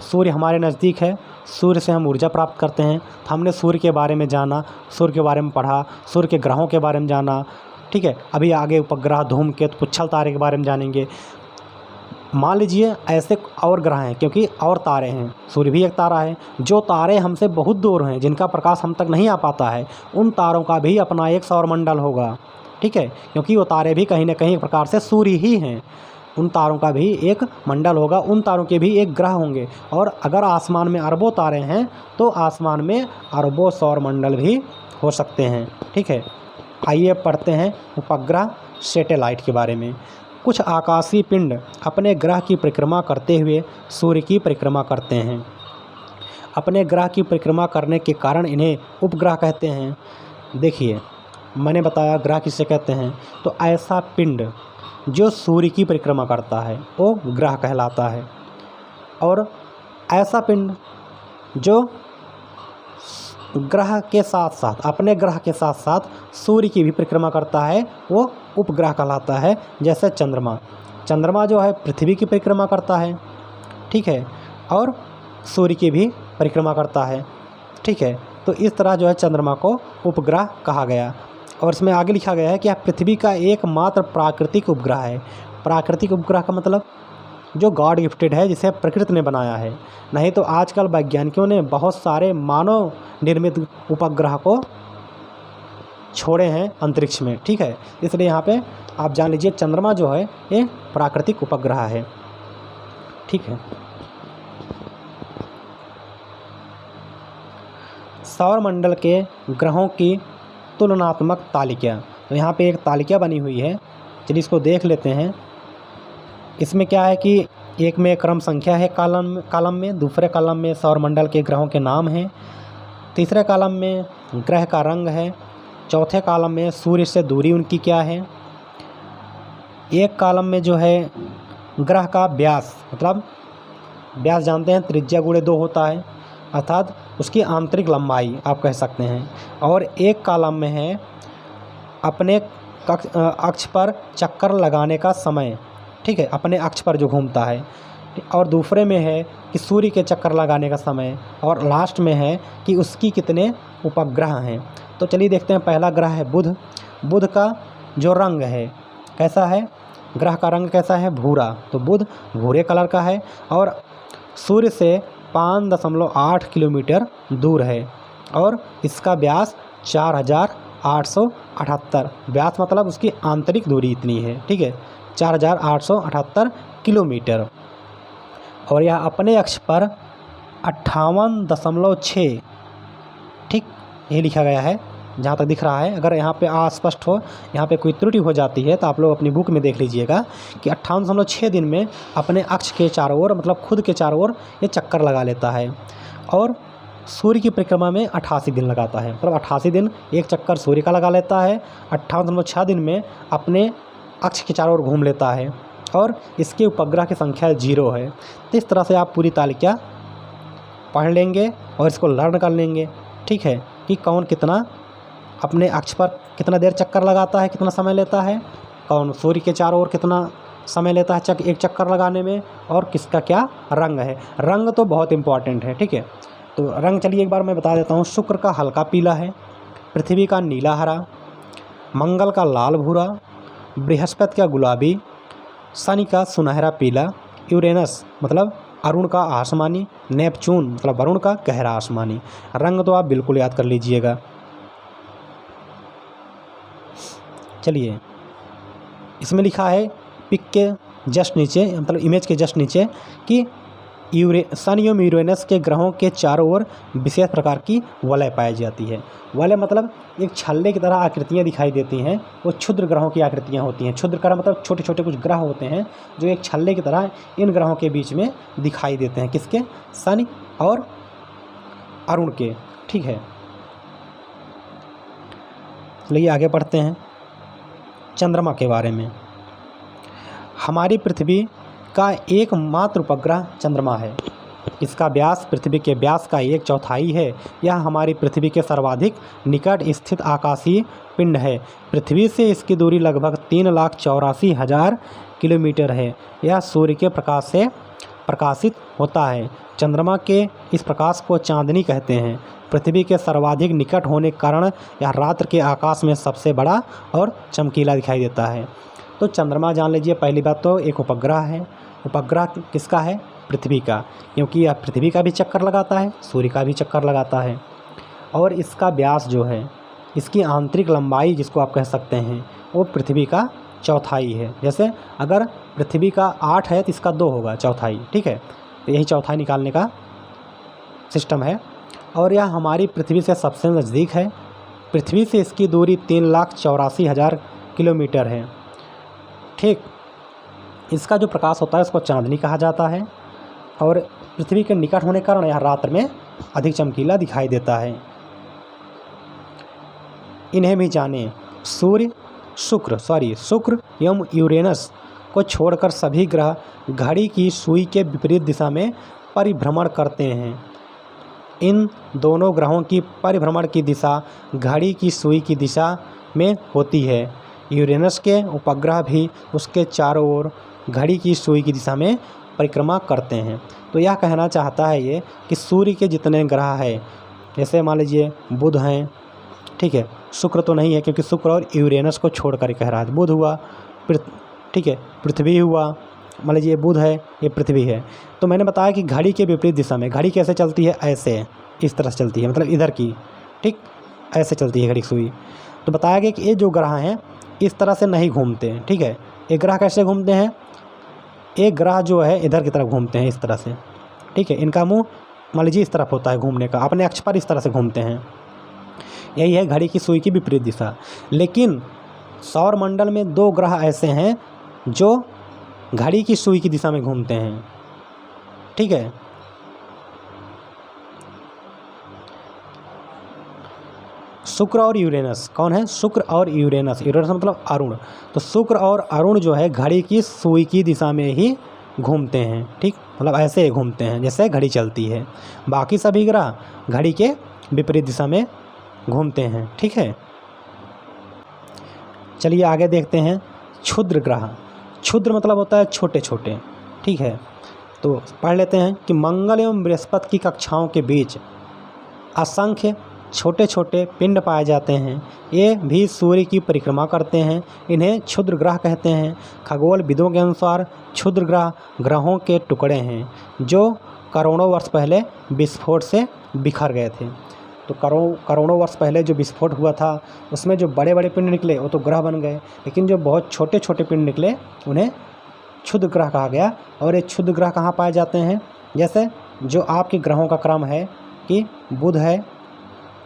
सूर्य हमारे नज़दीक है, सूर्य से हम ऊर्जा प्राप्त करते हैं। हमने सूर्य के बारे में जाना, सूर्य के बारे में पढ़ा, सूर्य के ग्रहों के बारे में जाना, ठीक है। अभी आगे उपग्रह, धूमकेतु, पुच्छल तारे के बारे में जानेंगे। मान लीजिए ऐसे और ग्रह हैं, क्योंकि और तारे हैं, सूर्य भी एक तारा है। जो तारे हमसे बहुत दूर हैं, जिनका प्रकाश हम तक नहीं आ पाता है, उन तारों का भी अपना एक सौरमंडल होगा, ठीक है, क्योंकि वो तारे भी कहीं ना कहीं एक प्रकार से सूर्य ही हैं। उन तारों का भी एक मंडल होगा, उन तारों के भी एक ग्रह होंगे। और अगर आसमान में अरबों तारे हैं तो आसमान में अरबों सौरमंडल भी हो सकते हैं, ठीक है। आइए पढ़ते हैं उपग्रह, सैटेलाइट के बारे में। कुछ आकाशीय पिंड अपने ग्रह की परिक्रमा करते हुए सूर्य की परिक्रमा करते हैं। अपने ग्रह की परिक्रमा करने के कारण इन्हें उपग्रह कहते हैं। देखिए, मैंने बताया ग्रह किसे कहते हैं, तो ऐसा पिंड जो सूर्य की परिक्रमा करता है वो ग्रह कहलाता है, और ऐसा पिंड जो ग्रह के साथ साथ, अपने ग्रह के साथ साथ सूर्य की भी परिक्रमा करता है वो उपग्रह कहलाता है। जैसे चंद्रमा, चंद्रमा जो है पृथ्वी की परिक्रमा करता है, ठीक है, और सूर्य की भी परिक्रमा करता है, ठीक है। तो इस तरह जो है चंद्रमा को उपग्रह कहा गया। और इसमें आगे लिखा गया है कि यह पृथ्वी का एकमात्र प्राकृतिक उपग्रह है। प्राकृतिक उपग्रह का मतलब जो गॉड गिफ्टेड है, जिसे प्रकृति ने बनाया है। नहीं तो आजकल वैज्ञानिकों ने बहुत सारे मानव निर्मित उपग्रह को छोड़े हैं अंतरिक्ष में, ठीक है। इसलिए यहाँ पे आप जान लीजिए चंद्रमा जो है ये प्राकृतिक उपग्रह है, ठीक है। सौरमंडल के ग्रहों की तुलनात्मक तालिका, तो यहाँ पे एक तालिका बनी हुई है, चलिए इसको देख लेते हैं। इसमें क्या है कि एक में क्रम संख्या है कॉलम में, दूसरे कॉलम में सौरमंडल के ग्रहों के नाम हैं, तीसरे कॉलम में ग्रह का रंग है, चौथे कॉलम में सूर्य से दूरी उनकी क्या है, एक कॉलम में जो है ग्रह का व्यास, मतलब व्यास जानते हैं त्रिज्या गुणे 2 होता है, अर्थात उसकी आंतरिक लंबाई आप कह सकते हैं, और एक कॉलम में है अपने अक्ष पर चक्कर लगाने का समय, ठीक है, अपने अक्ष पर जो घूमता है, और दूसरे में है कि सूर्य के चक्कर लगाने का समय, और लास्ट में है कि उसकी कितने उपग्रह हैं। तो चलिए देखते हैं। पहला ग्रह है बुध। बुध का जो रंग है कैसा है, ग्रह का रंग कैसा है, भूरा, तो बुध भूरे कलर का है, और सूर्य से 5.8 किलोमीटर दूर है, और इसका व्यास 4878, व्यास मतलब उसकी आंतरिक दूरी इतनी है, ठीक है, 4878 किलोमीटर। और यह अपने अक्ष पर 58.6, ठीक, ये लिखा गया है जहाँ तक दिख रहा है। अगर यहाँ पे अस्पष्ट हो, यहाँ पे कोई त्रुटि हो जाती है तो आप लोग अपनी बुक में देख लीजिएगा कि 58.6 दिन में अपने अक्ष के चारों ओर, मतलब खुद के चारों ओर ये चक्कर लगा लेता है। और सूर्य की परिक्रमा में 88 दिन लगाता है, मतलब 88 दिन एक चक्कर सूर्य का लगा लेता है, 58.6 दिन में अपने अक्ष के चारों ओर घूम लेता है, और इसके उपग्रह की संख्या 0 है। तो इस तरह से आप पूरी तालिका पढ़ लेंगे और इसको लर्न कर लेंगे, ठीक है, कि कौन कितना अपने अक्ष पर कितना देर चक्कर लगाता है, कितना समय लेता है, कौन सूर्य के चारों ओर कितना समय लेता है एक चक्कर लगाने में, और किसका क्या रंग है। रंग तो बहुत इम्पॉर्टेंट है, ठीक है। तो रंग चलिए एक बार मैं बता देता हूँ। शुक्र का हल्का पीला है, पृथ्वी का नीला हरा, मंगल का लाल भूरा, बृहस्पति का गुलाबी, शनि का सुनहरा पीला, यूरेनस मतलब अरुण का आसमानी, नेपच्यून मतलब वरुण का गहरा आसमानी। रंग तो आप बिल्कुल याद कर लीजिएगा। चलिए, इसमें लिखा है पिक के जस्ट नीचे मतलब इमेज के जस्ट नीचे कि सन एवं यूरेनस के ग्रहों के चारों ओर विशेष प्रकार की वलय पाई जाती है। वलय मतलब एक छल्ले की तरह आकृतियाँ दिखाई देती हैं, वो क्षुद्र ग्रहों की आकृतियाँ होती हैं। क्षुद्र ग्रह मतलब छोटे छोटे कुछ ग्रह होते हैं जो एक छल्ले की तरह इन ग्रहों के बीच में दिखाई देते हैं। किसके? सन और अरुण के। ठीक है, चलिए आगे बढ़ते हैं चंद्रमा के बारे में। हमारी पृथ्वी का एकमात्र उपग्रह चंद्रमा है। इसका व्यास पृथ्वी के व्यास का 1/4 है। यह हमारी पृथ्वी के सर्वाधिक निकट स्थित आकाशीय पिंड है। पृथ्वी से इसकी दूरी लगभग 3,84,000 किलोमीटर है। यह सूर्य के प्रकाश से प्रकाशित होता है। चंद्रमा के इस प्रकाश को चांदनी कहते हैं। पृथ्वी के सर्वाधिक निकट होने के कारण यह रात्र के आकाश में सबसे बड़ा और चमकीला दिखाई देता है। तो चंद्रमा जान लीजिए, पहली बात तो एक उपग्रह है। उपग्रह किसका है? पृथ्वी का, क्योंकि यह पृथ्वी का भी चक्कर लगाता है, सूर्य का भी चक्कर लगाता है। और इसका व्यास जो है, इसकी आंतरिक लंबाई जिसको आप कह सकते हैं, वो पृथ्वी का चौथाई है। जैसे अगर पृथ्वी का 8 है तो इसका 2 होगा, चौथाई। ठीक है, तो यही चौथाई निकालने का सिस्टम है। और यह हमारी पृथ्वी से सबसे नज़दीक है। पृथ्वी से इसकी दूरी 3,84,000 किलोमीटर है। ठीक, इसका जो प्रकाश होता है उसको चांदनी कहा जाता है। और पृथ्वी के निकट होने के कारण यह रात्र में अधिक चमकीला दिखाई देता है। इन्हें भी जानें। शुक्र एवं यूरेनस को छोड़कर सभी ग्रह घड़ी की सुई के विपरीत दिशा में परिभ्रमण करते हैं। इन दोनों ग्रहों की परिभ्रमण की दिशा घड़ी की सुई की दिशा में होती है। यूरेनस के उपग्रह भी उसके चारों ओर घड़ी की सुई की दिशा में परिक्रमा करते हैं। तो यह कहना चाहता है ये कि सूर्य के जितने ग्रह हैं, जैसे मान लीजिए बुध हैं, ठीक है, शुक्र तो नहीं है क्योंकि शुक्र और यूरेनस को छोड़ कर कह रहा है। बुध हुआ, ठीक है, पृथ्वी हुआ, मान लीजिए बुध है, ये पृथ्वी है। तो मैंने बताया कि घड़ी के विपरीत दिशा में, घड़ी कैसे चलती है? ऐसे, इस तरह से चलती है, मतलब इधर की, ठीक, ऐसे चलती है घड़ी की सुई। तो बताया गया कि ये जो ग्रह हैं इस तरह से नहीं घूमते हैं। ठीक है, एक ग्रह कैसे घूमते हैं? एक ग्रह जो है इधर की तरफ घूमते हैं, इस तरह से। ठीक है, इनका मुंह मान लीजिए इस तरफ होता है घूमने का, अपने अक्ष पर इस तरह से घूमते हैं। यही है घड़ी की सुई की विपरीत दिशा। लेकिन सौरमंडल में 2 ग्रह ऐसे हैं जो घड़ी की सुई की दिशा में घूमते हैं। ठीक है, शुक्र और यूरेनस। कौन है? शुक्र और यूरेनस। यूरेनस मतलब अरुण। तो शुक्र और अरुण जो है घड़ी की सुई की दिशा में ही घूमते हैं। ठीक, मतलब ऐसे ही घूमते हैं जैसे घड़ी चलती है। बाकी सभी ग्रह घड़ी के विपरीत दिशा में घूमते हैं। ठीक है, चलिए आगे देखते हैं क्षुद्र ग्रह। क्षुद्र मतलब होता है छोटे छोटे। ठीक है, तो पढ़ लेते हैं कि मंगल एवं बृहस्पति की कक्षाओं के बीच असंख्य छोटे छोटे पिंड पाए जाते हैं। ये भी सूर्य की परिक्रमा करते हैं। इन्हें क्षुद्र ग्रह कहते हैं। खगोलविदों के अनुसार क्षुद्र ग्रह ग्रहों के टुकड़े हैं जो करोड़ों वर्ष पहले विस्फोट से बिखर गए थे। तो करोड़ों वर्ष पहले जो विस्फोट हुआ था उसमें जो बड़े बड़े पिंड निकले वो तो ग्रह बन गए, लेकिन जो बहुत छोटे छोटे पिंड निकले उन्हें क्षुद्र ग्रह कहा गया। और ये क्षुद्र ग्रह कहाँ पाए जाते हैं? जैसे जो आपके ग्रहों का क्रम है कि बुध है,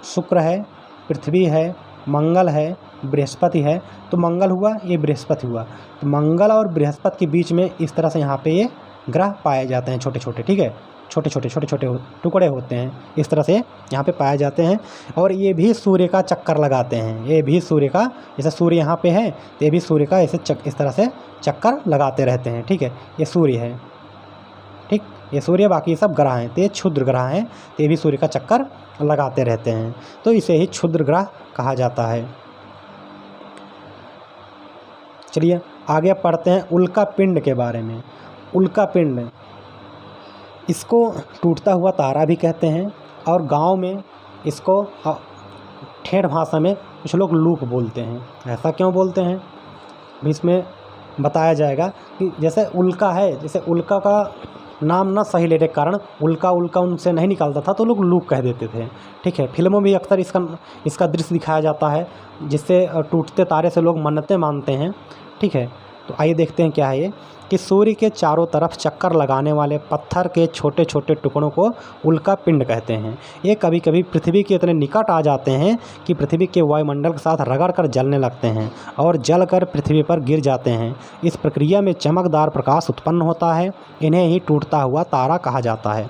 शुक्र है, पृथ्वी है, मंगल है, बृहस्पति है। तो मंगल हुआ, ये बृहस्पति हुआ। तो मंगल और बृहस्पति के बीच में इस तरह से यहाँ पे ये ग्रह पाए जाते हैं छोटे छोटे। ठीक है, छोटे छोटे टुकड़े होते हैं, इस तरह से यहाँ पे पाए जाते हैं। और ये भी सूर्य का चक्कर लगाते हैं। ये भी सूर्य का, जैसे सूर्य यहाँ पे है तो ये भी सूर्य का ऐसे इस तरह से चक्कर लगाते रहते हैं। ठीक है, ये सूर्य है, ठीक, ये सूर्य, बाकी सब ग्रह हैं, तो ये क्षुद्र ग्रह हैं, तो ये भी सूर्य का चक्कर लगाते रहते हैं। तो इसे ही क्षुद्र ग्रह कहा जाता है। चलिए आगे पढ़ते हैं उल्का पिंड के बारे में। उल्का पिंड, इसको टूटता हुआ तारा भी कहते हैं और गांव में इसको ठेठ भाषा में कुछ लोग लूक बोलते हैं। ऐसा क्यों बोलते हैं? इसमें बताया जाएगा कि जैसे उल्का है, जैसे उल्का का नाम ना सही लेने के कारण उल्का उल्का उनसे नहीं निकलता था तो लोग लूक कह देते थे। ठीक है, फिल्मों में भी अक्सर इसका दृश्य दिखाया जाता है जिससे टूटते तारे से लोग मन्नतें मानते हैं। ठीक है, तो आइए देखते हैं क्या है ये कि सूर्य के चारों तरफ चक्कर लगाने वाले पत्थर के छोटे छोटे टुकड़ों को उल्का पिंड कहते हैं। ये कभी कभी पृथ्वी के इतने निकट आ जाते हैं कि पृथ्वी के वायुमंडल के साथ रगड़ कर जलने लगते हैं और जल कर पृथ्वी पर गिर जाते हैं। इस प्रक्रिया में चमकदार प्रकाश उत्पन्न होता है। इन्हें ही टूटता हुआ तारा कहा जाता है।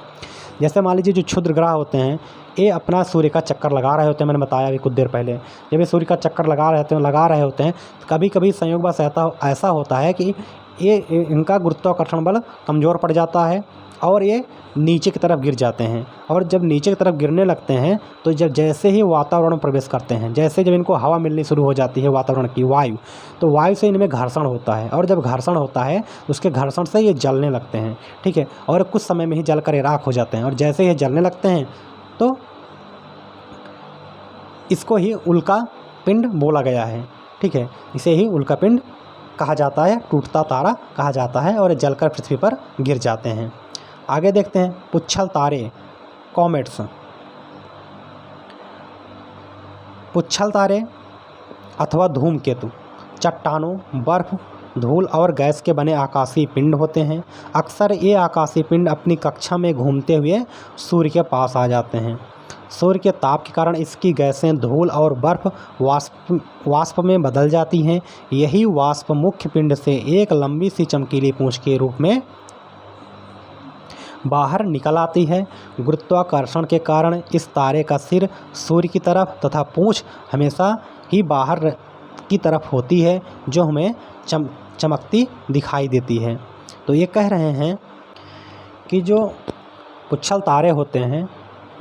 जैसे मान लीजिए जो क्षुद्र ग्रह होते हैं ये अपना सूर्य का चक्कर लगा रहे होते हैं। मैंने बताया अभी कुछ देर पहले, जब ये सूर्य का चक्कर लगा रहे होते हैं कभी कभी संयोगवश ऐसा होता है कि ये इनका गुरुत्वाकर्षण बल कमज़ोर पड़ जाता है और ये नीचे की तरफ गिर जाते हैं। और जब नीचे की तरफ गिरने लगते हैं तो जब जैसे ही वातावरण में प्रवेश करते हैं, जैसे जब इनको हवा मिलनी शुरू हो जाती है वातावरण की वायु, तो वायु से इनमें घर्षण होता है और जब घर्षण होता है उसके घर्षण से ये जलने लगते हैं। ठीक है, और कुछ समय में ही जलकर राख हो जाते हैं। और जैसे ये जलने लगते हैं तो इसको ही उल्का पिंड बोला गया है। ठीक है, इसे ही उल्का पिंड कहा जाता है, टूटता तारा कहा जाता है और जलकर पृथ्वी पर गिर जाते हैं। आगे देखते हैं पुच्छल तारे, कॉमेट्स। पुच्छल तारे अथवा धूमकेतु चट्टानों, बर्फ, धूल और गैस के बने आकाशीय पिंड होते हैं। अक्सर ये आकाशीय पिंड अपनी कक्षा में घूमते हुए सूर्य के पास आ जाते हैं। सूर्य के ताप के कारण इसकी गैसें धूल और बर्फ वाष्प में बदल जाती हैं। यही वाष्प मुख्य पिंड से एक लंबी सी चमकीली पूंछ के रूप में बाहर निकल आती है। गुरुत्वाकर्षण के कारण इस तारे का सिर सूर्य की तरफ तथा पूंछ हमेशा ही बाहर की तरफ होती है जो हमें चमकती दिखाई देती है। तो ये कह रहे हैं कि जो पुच्छल तारे होते हैं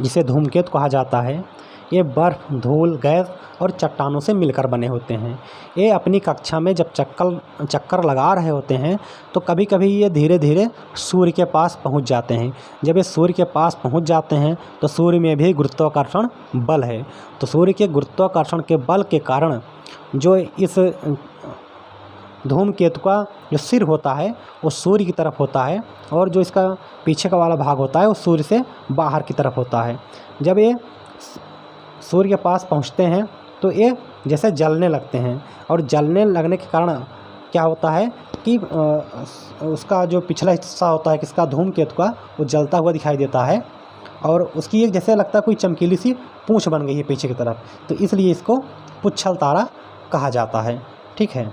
जिसे धूमकेतु कहा जाता है, ये बर्फ़, धूल, गैस और चट्टानों से मिलकर बने होते हैं। ये अपनी कक्षा में जब चक्कर लगा रहे होते हैं तो कभी कभी ये धीरे धीरे सूर्य के पास पहुंच जाते हैं। जब ये सूर्य के पास पहुंच जाते हैं तो सूर्य में भी गुरुत्वाकर्षण बल है। तो सूर्य के गुरुत्वाकर्षण के बल के कारण जो इस धूमकेतु का जो सिर होता है वो सूर्य की तरफ होता है और जो इसका पीछे का वाला भाग होता है वो सूर्य से बाहर की तरफ होता है। जब ये सूर्य के पास पहुंचते हैं तो ये जैसे जलने लगते हैं और जलने लगने के कारण क्या होता है कि उसका जो पिछला हिस्सा होता है किसका, धूमकेतु का, वो जलता हुआ दिखाई देता है और उसकी एक जैसे लगता है कोई चमकीली सी पूंछ बन गई है पीछे की तरफ, तो इसलिए इसको पुच्छल तारा कहा जाता है। ठीक है,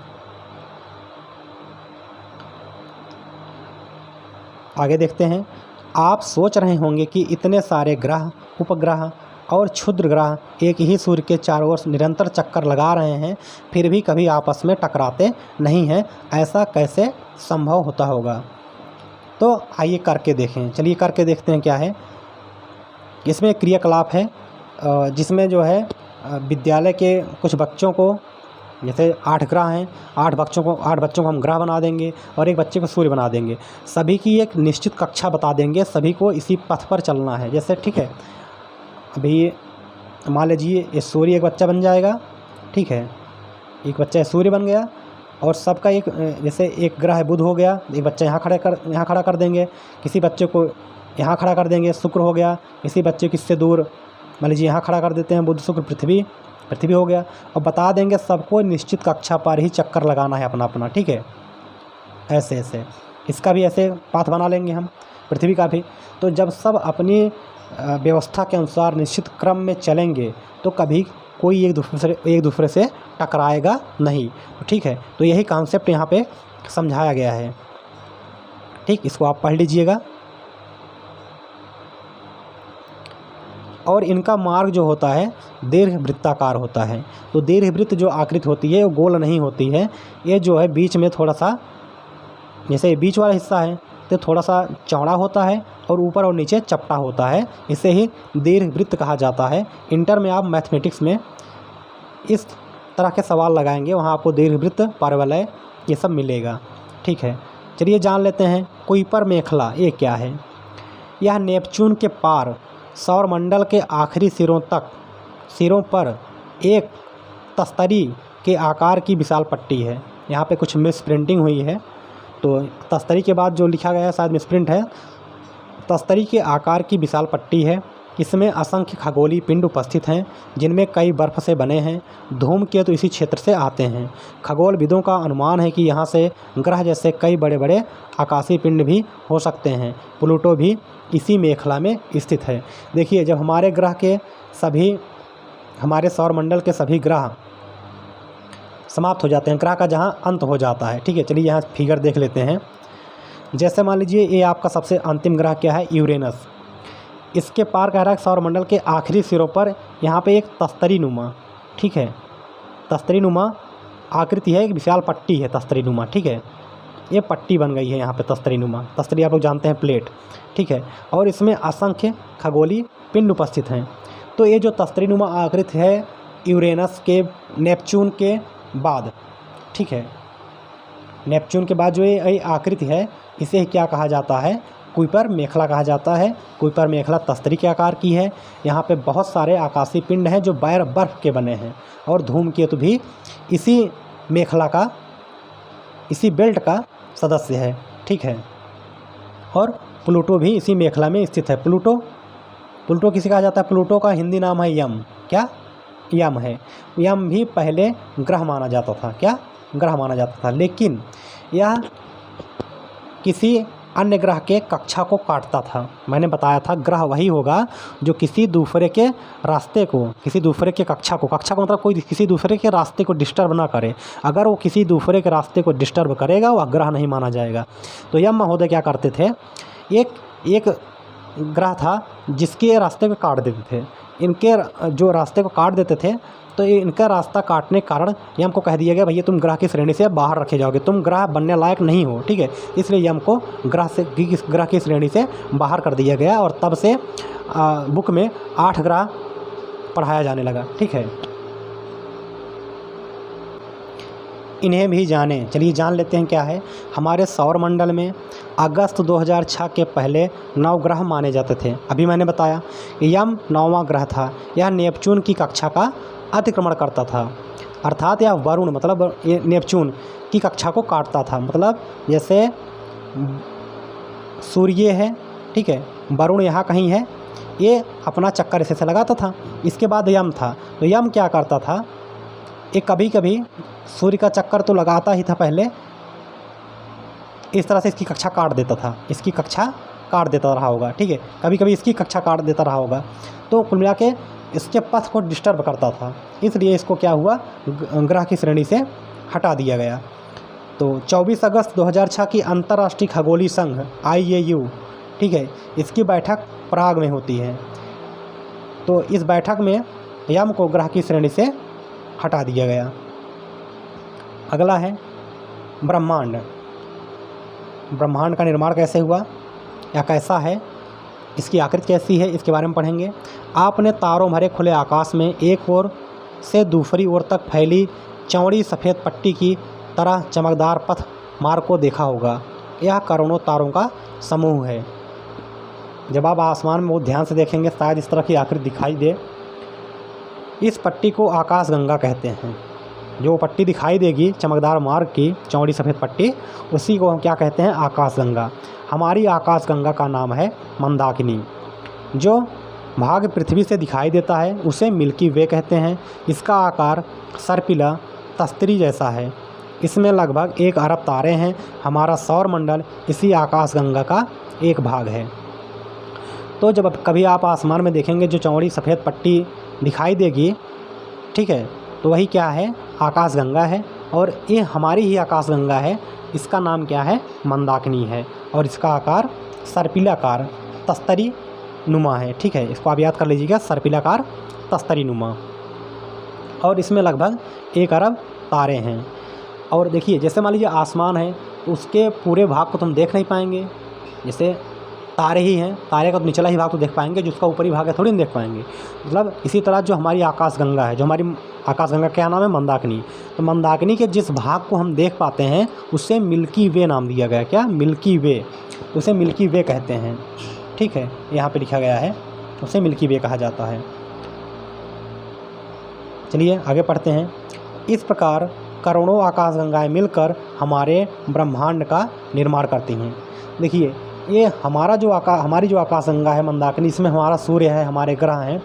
आगे देखते हैं। आप सोच रहे होंगे कि इतने सारे ग्रह, उपग्रह और क्षुद्र ग्रह एक ही सूर्य के चारों ओर निरंतर चक्कर लगा रहे हैं फिर भी कभी आपस में टकराते नहीं हैं, ऐसा कैसे संभव होता होगा? तो आइए करके देखें। चलिए करके देखते हैं क्या है। इसमें एक क्रियाकलाप है जिसमें जो है विद्यालय के कुछ बच्चों को, जैसे 8 ग्रह हैं, 8 बच्चों को हम ग्रह बना देंगे और एक बच्चे को सूर्य बना देंगे। सभी की एक निश्चित कक्षा बता देंगे, सभी को इसी पथ पर चलना है। जैसे ठीक है, अभी मान लीजिए ये सूर्य एक बच्चा बन जाएगा। ठीक है, एक बच्चा सूर्य बन गया और सबका एक, जैसे एक ग्रह बुध हो गया, एक बच्चा यहाँ खड़ा कर देंगे, किसी बच्चे को यहाँ खड़ा कर देंगे, शुक्र हो गया, किसी बच्चे को इससे दूर मान लीजिए यहाँ खड़ा कर देते हैं, बुध, शुक्र, पृथ्वी हो गया। और बता देंगे सबको निश्चित कक्षा पर ही चक्कर लगाना है अपना अपना। ठीक है, ऐसे इसका भी ऐसे पाथ बना लेंगे हम, पृथ्वी का भी। तो जब सब अपनी व्यवस्था के अनुसार निश्चित क्रम में चलेंगे तो कभी कोई एक दूसरे से टकराएगा नहीं। ठीक है, तो यही कॉन्सेप्ट यहाँ पे समझाया गया है। ठीक, इसको आप पढ़ लीजिएगा। और इनका मार्ग जो होता है दीर्घवृत्ताकार होता है। तो दीर्घवृत्त जो आकृति होती है वो गोल नहीं होती है, ये जो है बीच में थोड़ा सा, जैसे बीच वाला हिस्सा है तो थोड़ा सा चौड़ा होता है और ऊपर और नीचे चपटा होता है, इसे ही दीर्घवृत्त कहा जाता है। इंटर में आप मैथमेटिक्स में इस तरह के सवाल लगाएंगे, वहाँ आपको दीर्घवृत्त, परवलय ये सब मिलेगा। ठीक है, चलिए जान लेते हैं कुइपर मेखला ये क्या है। यह नेपच्यून के पार सौरमंडल के आखिरी सिरों पर एक तस्तरी के आकार की विशाल पट्टी है। यहाँ पे कुछ मिस प्रिंटिंग हुई है, तो तस्तरी के बाद जो लिखा गया है शायद मिस प्रिंट है। तस्तरी के आकार की विशाल पट्टी है, इसमें असंख्य खगोलीय पिंड उपस्थित हैं जिनमें कई बर्फ़ से बने हैं। धूमकेतु इसी क्षेत्र से आते हैं। खगोलविदों का अनुमान है कि यहाँ से ग्रह जैसे कई बड़े बड़े आकाशीय पिंड भी हो सकते हैं। प्लूटो भी इसी मेखला में स्थित है। देखिए, जब हमारे ग्रह के सभी, हमारे सौरमंडल के सभी ग्रह समाप्त हो जाते हैं, ग्रह का जहाँ अंत हो जाता है, ठीक है, चलिए यहाँ फिगर देख लेते हैं। जैसे मान लीजिए ये आपका सबसे अंतिम ग्रह क्या है, यूरेनस। इसके पार कह रहा है सौरमंडल के आखिरी सिरों पर यहाँ पे एक तस्तरी नुमा, ठीक है, तस्तरी नुमा आकृति है, एक विशाल पट्टी है तस्तरी नुमा, ठीक है, ये पट्टी बन गई है यहाँ पे तस्तरी नुमा। तस्तरी आप लोग जानते हैं प्लेट, ठीक है, और इसमें असंख्य खगोलीय पिंड उपस्थित हैं। तो ये जो तस्तरी नुमा आकृति है यूरेनस के, नेपच्यून के बाद, ठीक है, नेपच्यून के बाद जो ये आकृति है इसे क्या कहा जाता है, कुइपर मेखला कहा जाता है। कुइपर मेखला तस्तरी के आकार की है। यहाँ पे बहुत सारे आकाशीय पिंड हैं जो बर्फ़ के बने हैं, और धूमकेतु भी इसी मेखला का, इसी बेल्ट का सदस्य है, ठीक है, और प्लूटो भी इसी मेखला में स्थित है। प्लूटो किसे कहा जाता है, प्लूटो का हिंदी नाम है यम, क्या, यम है। यम भी पहले ग्रह माना जाता था, क्या, ग्रह माना जाता था, लेकिन यह किसी अन्य ग्रह के कक्षा को काटता था। मैंने बताया था ग्रह वही होगा जो किसी दूसरे के रास्ते को, किसी दूसरे के कक्षा को मतलब कोई किसी दूसरे के रास्ते को डिस्टर्ब ना करे। अगर वो किसी दूसरे के रास्ते को डिस्टर्ब करेगा वह ग्रह नहीं माना जाएगा। तो यम महोदय क्या करते थे, एक ग्रह था जिसके रास्ते को काट देते थे। इनके जो रास्ते को काट देते थे, तो ये इनका रास्ता काटने के कारण यम को कह दिया गया भैया तुम ग्रह की श्रेणी से बाहर रखे जाओगे, तुम ग्रह बनने लायक नहीं हो, ठीक है। इसलिए यम को ग्रह की श्रेणी से बाहर कर दिया गया, और तब से बुक में 8 ग्रह पढ़ाया जाने लगा, ठीक है। इन्हें भी जानें, चलिए जान लेते हैं क्या है। हमारे सौरमंडल में अगस्त 2006 के पहले 9 ग्रह माने जाते थे। अभी मैंने बताया यम 9वां ग्रह था। यह नेपच्यून की कक्षा का अतिक्रमण करता था, अर्थात यह वरुण मतलब ये नेपच्यून की कक्षा को काटता था। मतलब जैसे सूर्य है, ठीक है, वरुण यहाँ कहीं है, ये अपना चक्कर इसे से लगाता था। इसके बाद यम था, तो यम क्या करता था, ये कभी कभी सूर्य का चक्कर तो लगाता ही था पहले, इस तरह से इसकी कक्षा काट देता था, इसकी कक्षा काट देता रहा होगा, ठीक है, कभी कभी इसकी कक्षा काट देता रहा होगा। तो कुल मिला के इसके पथ को डिस्टर्ब करता था, इसलिए इसको क्या हुआ, ग्रह की श्रेणी से हटा दिया गया। तो 24 अगस्त 2006 की अंतर्राष्ट्रीय खगोलीय संघ IAU, ठीक है, इसकी बैठक प्राग में होती है। तो इस बैठक में यम को ग्रह की श्रेणी से हटा दिया गया। अगला है ब्रह्मांड। ब्रह्मांड का निर्माण कैसे हुआ या कैसा है, इसकी आकृति कैसी है, इसके बारे में पढ़ेंगे। आपने तारों भरे खुले आकाश में एक ओर से दूसरी ओर तक फैली चौड़ी सफ़ेद पट्टी की तरह चमकदार पथ मार्ग को देखा होगा। यह करोड़ों तारों का समूह है। जब आप आसमान में बहुत ध्यान से देखेंगे शायद इस तरह की आकृति दिखाई दे। इस पट्टी को आकाशगंगा कहते हैं। जो पट्टी दिखाई देगी चमकदार मार्ग की चौड़ी सफ़ेद पट्टी, उसी को हम क्या कहते हैं, आकाशगंगा। हमारी आकाशगंगा का नाम है मंदाकिनी। जो भाग पृथ्वी से दिखाई देता है उसे मिल्की वे कहते हैं। इसका आकार सर्पिला तस्तरी जैसा है। इसमें लगभग 1 अरब तारे हैं। हमारा सौरमंडल इसी आकाशगंगा का एक भाग है। तो जब कभी आप आसमान में देखेंगे जो चौड़ी सफ़ेद पट्टी दिखाई देगी, ठीक है, तो वही क्या है, आकाशगंगा है। और ये हमारी ही आकाशगंगा है। इसका नाम क्या है, मंदाकिनी है, और इसका आकार सर्पिलाकार तस्तरी नुमा है, ठीक है। इसको आप याद कर लीजिएगा, सर्पिलाकार तस्तरी नुमा। और इसमें लगभग 1 अरब तारे हैं। और देखिए, जैसे मान लीजिए आसमान है तो उसके पूरे भाग को तुम देख नहीं पाएंगे, जैसे तारे ही हैं, तारे का तो निचला ही भाग तो देख पाएंगे, जो उसका ऊपरी भाग है थोड़ी नहीं देख पाएंगे। मतलब इसी तरह जो हमारी आकाशगंगा है, जो हमारी आकाशगंगा क्या नाम है, मंदाकिनी। तो मंदाकिनी के जिस भाग को हम देख पाते हैं उसे मिल्की वे नाम दिया गया। क्या, मिल्की वे, उसे मिल्की वे कहते हैं, ठीक है, यहाँ पे लिखा गया है, उसे मिल्की वे कहा जाता है। चलिए आगे पढ़ते हैं। इस प्रकार करोड़ों आकाशगंगाएं मिलकर हमारे ब्रह्मांड का निर्माण करती हैं। देखिए, ये हमारी जो आकाशगंगा है मंदाकिनी, इसमें हमारा सूर्य है, हमारे ग्रह हैं,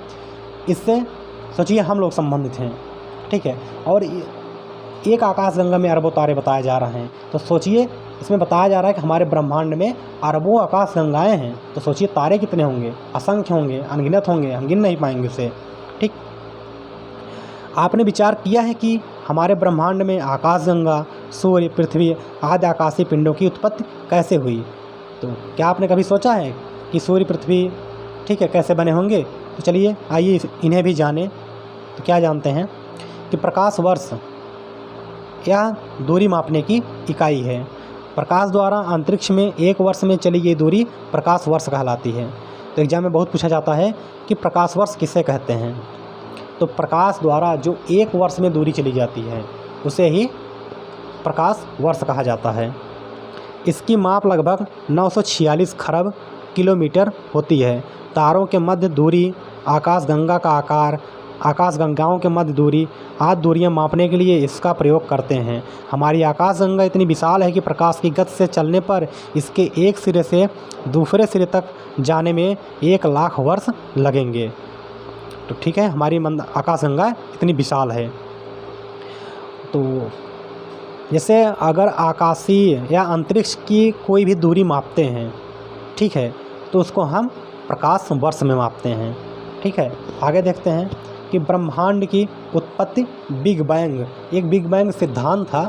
इससे सोचिए हम लोग संबंधित हैं, ठीक है। और एक आकाशगंगा में अरबों तारे बताए जा रहे हैं, तो सोचिए इसमें बताया जा रहा है कि हमारे ब्रह्मांड में अरबों आकाशगंगाएं हैं, तो सोचिए तारे कितने होंगे, असंख्य होंगे, अनगिनत होंगे, हम गिन नहीं पाएंगे उसे, ठीक। आपने विचार किया है कि हमारे ब्रह्मांड में आकाशगंगा, सूर्य, पृथ्वी आदि आकाशीय पिंडों की उत्पत्ति कैसे हुई? तो क्या आपने कभी सोचा है कि सूर्य, पृथ्वी, ठीक है, कैसे बने होंगे? तो चलिए आइए इन्हें भी जानें। तो क्या जानते हैं कि प्रकाश वर्ष यह दूरी मापने की इकाई है। प्रकाश द्वारा अंतरिक्ष में एक वर्ष में चली गई दूरी प्रकाश वर्ष कहलाती है। तो एग्जाम में बहुत पूछा जाता है कि प्रकाश वर्ष किसे कहते हैं। तो प्रकाश द्वारा जो एक वर्ष में दूरी चली जाती है उसे ही प्रकाश वर्ष कहा जाता है। इसकी माप लगभग 946 खरब किलोमीटर होती है। तारों के मध्य दूरी, आकाशगंगा का आकार, आकाशगंगाओं के मध्य दूरी आदि दूरियां मापने के लिए इसका प्रयोग करते हैं। हमारी आकाशगंगा इतनी विशाल है कि प्रकाश की गति से चलने पर इसके एक सिरे से दूसरे सिरे तक जाने में 1 लाख वर्ष लगेंगे। तो ठीक है, हमारी आकाशगंगा इतनी विशाल है। तो जैसे अगर आकाशीय या अंतरिक्ष की कोई भी दूरी मापते हैं, ठीक है, तो उसको हम प्रकाश वर्ष में मापते हैं, ठीक है। आगे देखते हैं कि ब्रह्मांड की उत्पत्ति बिग बैंग, एक बिग बैंग सिद्धांत था।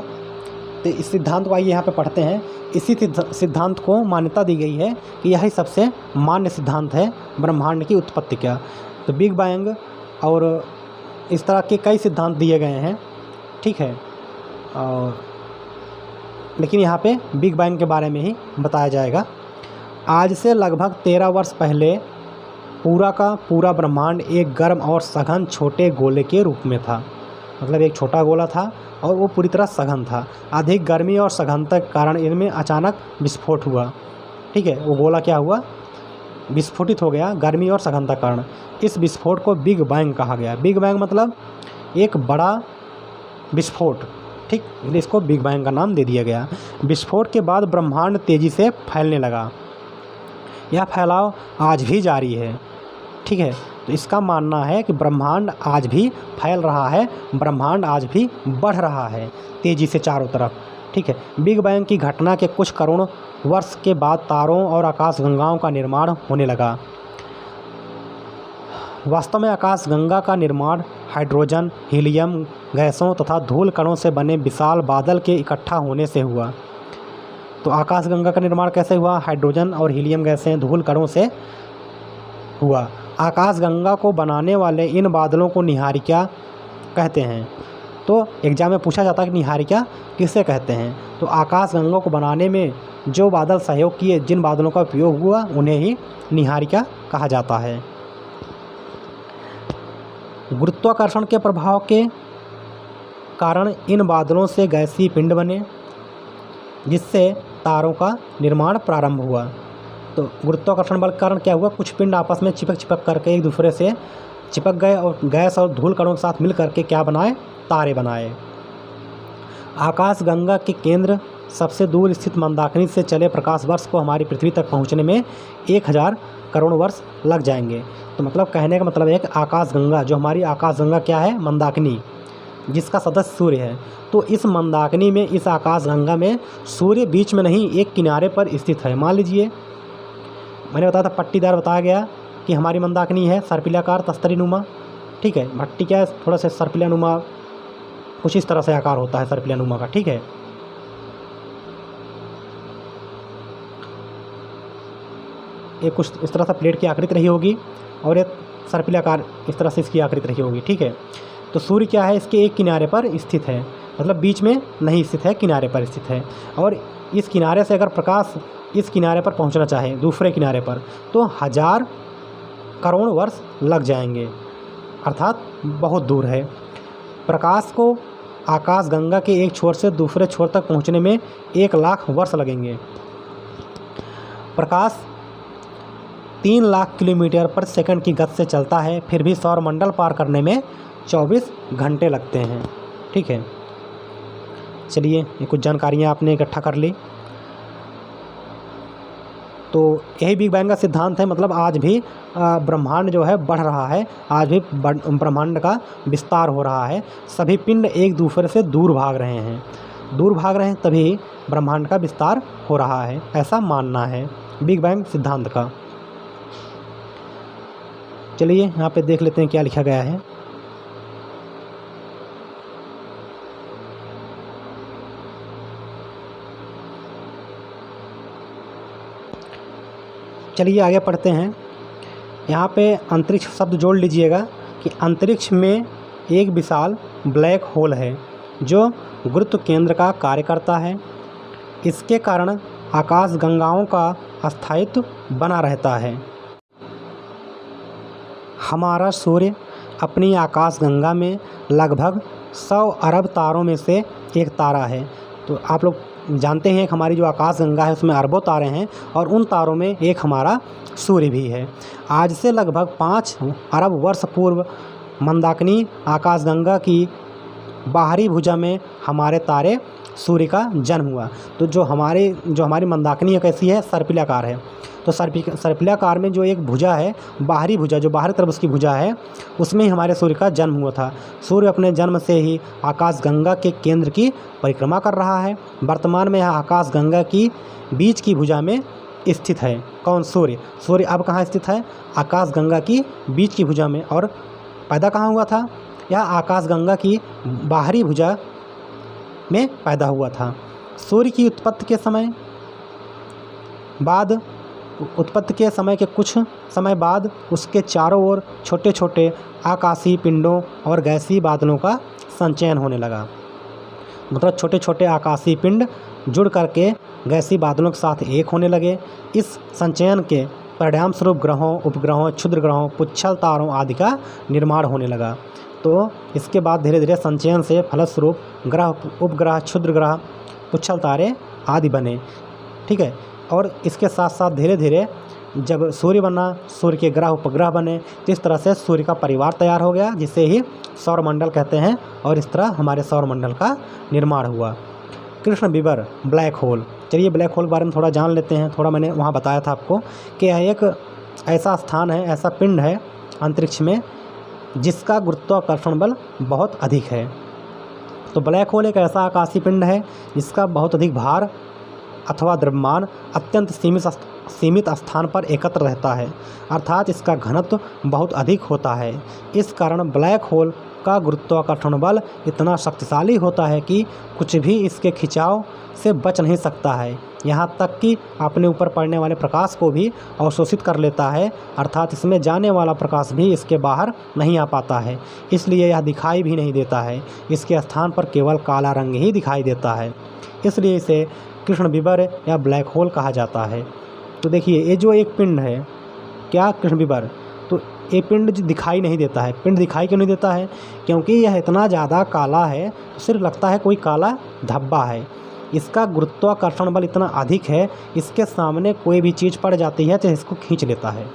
तो इस सिद्धांत को आइए यहाँ पे पढ़ते हैं। इसी सिद्धांत को मान्यता दी गई है कि यही सबसे मान्य सिद्धांत है ब्रह्मांड की उत्पत्ति का। तो बिग बैंग और इस तरह के कई सिद्धांत दिए गए हैं, ठीक है। और लेकिन यहाँ पे बिग बैंग के बारे में ही बताया जाएगा। आज से लगभग 13 वर्ष पहले पूरा का पूरा ब्रह्मांड एक गर्म और सघन छोटे गोले के रूप में था। मतलब एक छोटा गोला था और वो पूरी तरह सघन था। अधिक गर्मी और सघनता के कारण इनमें अचानक विस्फोट हुआ, ठीक है। वो गोला क्या हुआ, विस्फोटित हो गया गर्मी और सघनता के कारण। इस विस्फोट को बिग बैंग कहा गया। बिग बैंग मतलब एक बड़ा विस्फोट, ठीक, इसको बिग बैंग का नाम दे दिया गया। विस्फोट के बाद ब्रह्मांड तेज़ी से फैलने लगा। यह फैलाव आज भी जारी है, ठीक है। तो इसका मानना है कि ब्रह्मांड आज भी फैल रहा है, ब्रह्मांड आज भी बढ़ रहा है तेज़ी से चारों तरफ, ठीक है। बिग बैंग की घटना के कुछ करोड़ वर्ष के बाद तारों और आकाशगंगाओं का निर्माण होने लगा। वास्तव में आकाशगंगा का निर्माण हाइड्रोजन, हीलियम गैसों तथा धूल कणों से बने विशाल बादल के इकट्ठा होने से हुआ। तो आकाशगंगा का निर्माण कैसे हुआ? हाइड्रोजन और हीलियम गैसें, धूल कणों से हुआ। आकाशगंगा को बनाने वाले इन बादलों को निहारिका कहते हैं। तो एग्जाम में पूछा जाता है कि निहारिका किसे कहते हैं? तो आकाशगंगा को बनाने में जो बादल सहयोग किए, जिन बादलों का उपयोग हुआ, उन्हें ही निहारिका कहा जाता है। गुरुत्वाकर्षण के प्रभाव के कारण इन बादलों से गैसीय पिंड बने, जिससे तारों का निर्माण प्रारंभ हुआ। तो गुरुत्वाकर्षण बल के कारण क्या हुआ, कुछ पिंड आपस में चिपक करके एक दूसरे से चिपक गए और गैस और धूल कणों के साथ मिल करके क्या बनाए, तारे बनाए। आकाशगंगा के केंद्र सबसे दूर स्थित मंदाकिनी से चले प्रकाश वर्ष को हमारी पृथ्वी तक पहुंचने में 1000 करोड़ वर्ष लग जाएंगे। तो मतलब कहने का मतलब है कि आकाशगंगा, जो हमारी आकाशगंगा क्या है, मंदाकिनी, जिसका सदस्य सूर्य है, तो इस मंदाकिनी में, इस आकाशगंगा में सूर्य बीच में नहीं, एक किनारे पर स्थित है। मान लीजिए मैंने बताया था, पट्टीदार बताया गया कि हमारी मंदाकिनी है सर्पिलाकार तस्तरी नुमा, ठीक है। भट्टी क्या है, थोड़ा सा सर्पिला नुमा, कुछ इस तरह से आकार होता है सर्पिला नुमा का, ठीक है। एक कुछ इस तरह से प्लेट की आकृति रही होगी और एक सर्पिलाकार इस तरह से इसकी आकृति रही होगी, ठीक है। तो सूर्य क्या है, इसके एक किनारे पर स्थित है, मतलब बीच में नहीं स्थित है, किनारे पर स्थित है। और इस किनारे से अगर प्रकाश इस किनारे पर पहुंचना चाहे, दूसरे किनारे पर, तो 1000 करोड़ वर्ष लग जाएंगे, अर्थात बहुत दूर है। प्रकाश को आकाशगंगा के एक छोर से दूसरे छोर तक पहुंचने में 1 लाख वर्ष लगेंगे। प्रकाश 3 लाख किलोमीटर पर सेकंड की गति से चलता है, फिर भी सौरमंडल पार करने में 24 घंटे लगते हैं, ठीक है। चलिए ये कुछ जानकारियाँ आपने इकट्ठा कर ली। तो यही बिग बैंग का सिद्धांत है, मतलब आज भी ब्रह्मांड जो है बढ़ रहा है, आज भी ब्रह्मांड का विस्तार हो रहा है। सभी पिंड एक दूसरे से दूर भाग रहे हैं, तभी ब्रह्मांड का विस्तार हो रहा है, ऐसा मानना है बिग बैंग सिद्धांत का। चलिए यहाँ पे देख लेते हैं क्या लिखा गया है। चलिए आगे पढ़ते हैं। यहाँ पे अंतरिक्ष शब्द जोड़ लीजिएगा कि अंतरिक्ष में एक विशाल ब्लैक होल है जो गुरुत्व केंद्र का कार्य करता है। इसके कारण आकाशगंगाओं का स्थायित्व बना रहता है। हमारा सूर्य अपनी आकाशगंगा में लगभग 100 अरब तारों में से एक तारा है। तो आप लोग जानते हैं कि हमारी जो आकाशगंगा है उसमें अरबों तारे हैं और उन तारों में एक हमारा सूर्य भी है। आज से लगभग 5 अरब वर्ष पूर्व मंदाकिनी आकाशगंगा की बाहरी भुजा में हमारे तारे सूर्य का जन्म हुआ। तो जो हमारी मंदाकिनी है कैसी है, सर्पिलाकार है। तो सर्पिलाकार में जो एक भुजा है, बाहरी भुजा, जो बाहरी तरफ उसकी भुजा है, उसमें ही हमारे सूर्य का जन्म हुआ था। सूर्य अपने जन्म से ही आकाशगंगा के केंद्र की परिक्रमा कर रहा है। वर्तमान में यह आकाशगंगा की बीच की भुजा में स्थित है। कौन? सूर्य। सूर्य अब कहाँ स्थित है? आकाशगंगा की बीच की भुजा में। और पैदा कहाँ हुआ था? यह आकाशगंगा की बाहरी भुजा में पैदा हुआ था। सूर्य की उत्पत्ति के समय के कुछ समय बाद उसके चारों ओर छोटे छोटे आकाशीय पिंडों और गैसीय बादलों का संचयन होने लगा। मतलब छोटे छोटे आकाशीय पिंड जुड़ करके गैसीय बादलों के साथ एक होने लगे। इस संचयन के परिणाम स्वरूप ग्रहों, उपग्रहों, क्षुद्र ग्रहों, पुच्छल तारों आदि का निर्माण होने लगा। तो इसके बाद धीरे धीरे संचयन से फलस्वरूप ग्रह, उपग्रह, क्षुद्र ग्रह, पुच्छल तारे आदि बने। ठीक है। और इसके साथ साथ धीरे धीरे जब सूर्य बना, सूर्य के ग्रह, उपग्रह बने, तो इस तरह से सूर्य का परिवार तैयार हो गया, जिसे ही सौरमंडल कहते हैं। और इस तरह हमारे सौरमंडल का निर्माण हुआ। कृष्ण विवर ब्लैक होल। चलिए ब्लैक होल के बारे में थोड़ा जान लेते हैं। थोड़ा मैंने वहाँ बताया था आपको कि यह एक ऐसा स्थान है, ऐसा पिंड है अंतरिक्ष में जिसका गुरुत्वाकर्षण बल बहुत अधिक है। तो ब्लैक होल एक ऐसा आकाशीय पिंड है जिसका बहुत अधिक भार अथवा द्रव्यमान अत्यंत सीमित स्थान पर एकत्र रहता है, अर्थात इसका घनत्व बहुत अधिक होता है। इस कारण ब्लैक होल का गुरुत्वाकर्षण बल इतना शक्तिशाली होता है कि कुछ भी इसके खिंचाव से बच नहीं सकता है। यहाँ तक कि अपने ऊपर पड़ने वाले प्रकाश को भी अवशोषित कर लेता है, अर्थात इसमें जाने वाला प्रकाश भी इसके बाहर नहीं आ पाता है। इसलिए यह दिखाई भी नहीं देता है। इसके स्थान पर केवल काला रंग ही दिखाई देता है। इसलिए इसे कृष्ण विवर या ब्लैक होल कहा जाता है। तो देखिए ये जो एक पिंड है, क्या कृष्ण विवर, तो ये पिंड दिखाई नहीं देता है। पिंड दिखाई क्यों नहीं देता है? क्योंकि यह इतना ज़्यादा काला है, सिर्फ लगता है कोई काला धब्बा है। इसका गुरुत्वाकर्षण बल इतना अधिक है, इसके सामने कोई भी चीज़ पड़ जाती है तो इसको खींच लेता है।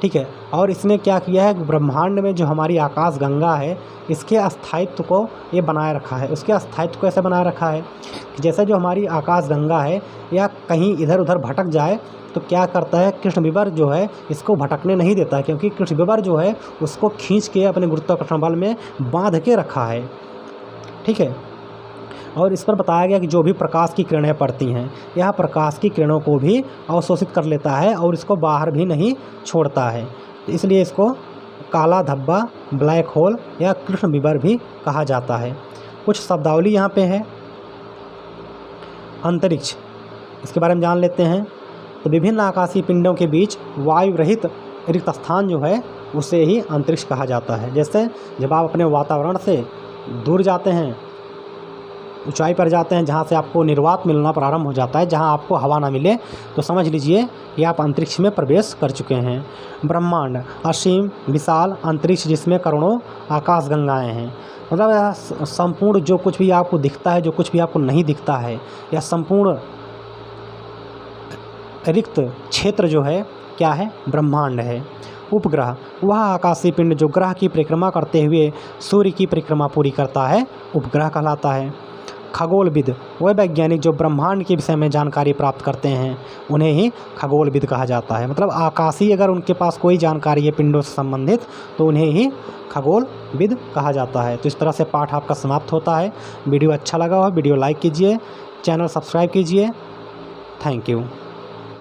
ठीक है। और इसने क्या किया है, ब्रह्मांड में जो हमारी आकाशगंगा है इसके स्थायित्व को ये बनाए रखा है। उसके अस्तित्व को ऐसे बनाए रखा है कि जैसे जो हमारी आकाशगंगा है या कहीं इधर उधर भटक जाए तो क्या करता है, कृष्ण विवर जो है इसको भटकने नहीं देता है, क्योंकि कृष्ण विवर जो है उसको खींच के अपने गुरुत्वाकर्षण बल में बांध के रखा है। ठीक है। और इस पर बताया गया कि जो भी प्रकाश की किरणें पड़ती हैं, यह प्रकाश की किरणों को भी अवशोषित कर लेता है और इसको बाहर भी नहीं छोड़ता है। तो इसलिए इसको काला धब्बा, ब्लैक होल या कृष्ण विवर भी कहा जाता है। कुछ शब्दावली यहाँ पे है। अंतरिक्ष, इसके बारे में जान लेते हैं। तो विभिन्न आकाशीय पिंडों के बीच वायु रहित रिक्त स्थान जो है उसे ही अंतरिक्ष कहा जाता है। जैसे जब आप अपने वातावरण से दूर जाते हैं, ऊंचाई पर जाते हैं, जहाँ से आपको निर्वात मिलना प्रारंभ हो जाता है, जहाँ आपको हवा ना मिले, तो समझ लीजिए कि आप अंतरिक्ष में प्रवेश कर चुके हैं। ब्रह्मांड असीम विशाल अंतरिक्ष जिसमें करोड़ों आकाशगंगाएं हैं। मतलब यह संपूर्ण जो कुछ भी आपको दिखता है, जो कुछ भी आपको नहीं दिखता है, यह संपूर्ण रिक्त क्षेत्र जो है क्या है, ब्रह्मांड है। उपग्रह वह आकाशीय पिंड जो ग्रह की परिक्रमा करते हुए सूर्य की परिक्रमा पूरी करता है, उपग्रह कहलाता है। खगोलविद वह वैज्ञानिक जो ब्रह्मांड के विषय में जानकारी प्राप्त करते हैं उन्हें ही खगोलविद कहा जाता है। मतलब आकाशीय अगर उनके पास कोई जानकारी है पिंडों से संबंधित तो उन्हें ही खगोलविद कहा जाता है। तो इस तरह से पाठ आपका समाप्त होता है। वीडियो अच्छा लगा हो वीडियो लाइक कीजिए, चैनल सब्सक्राइब कीजिए। Thank you.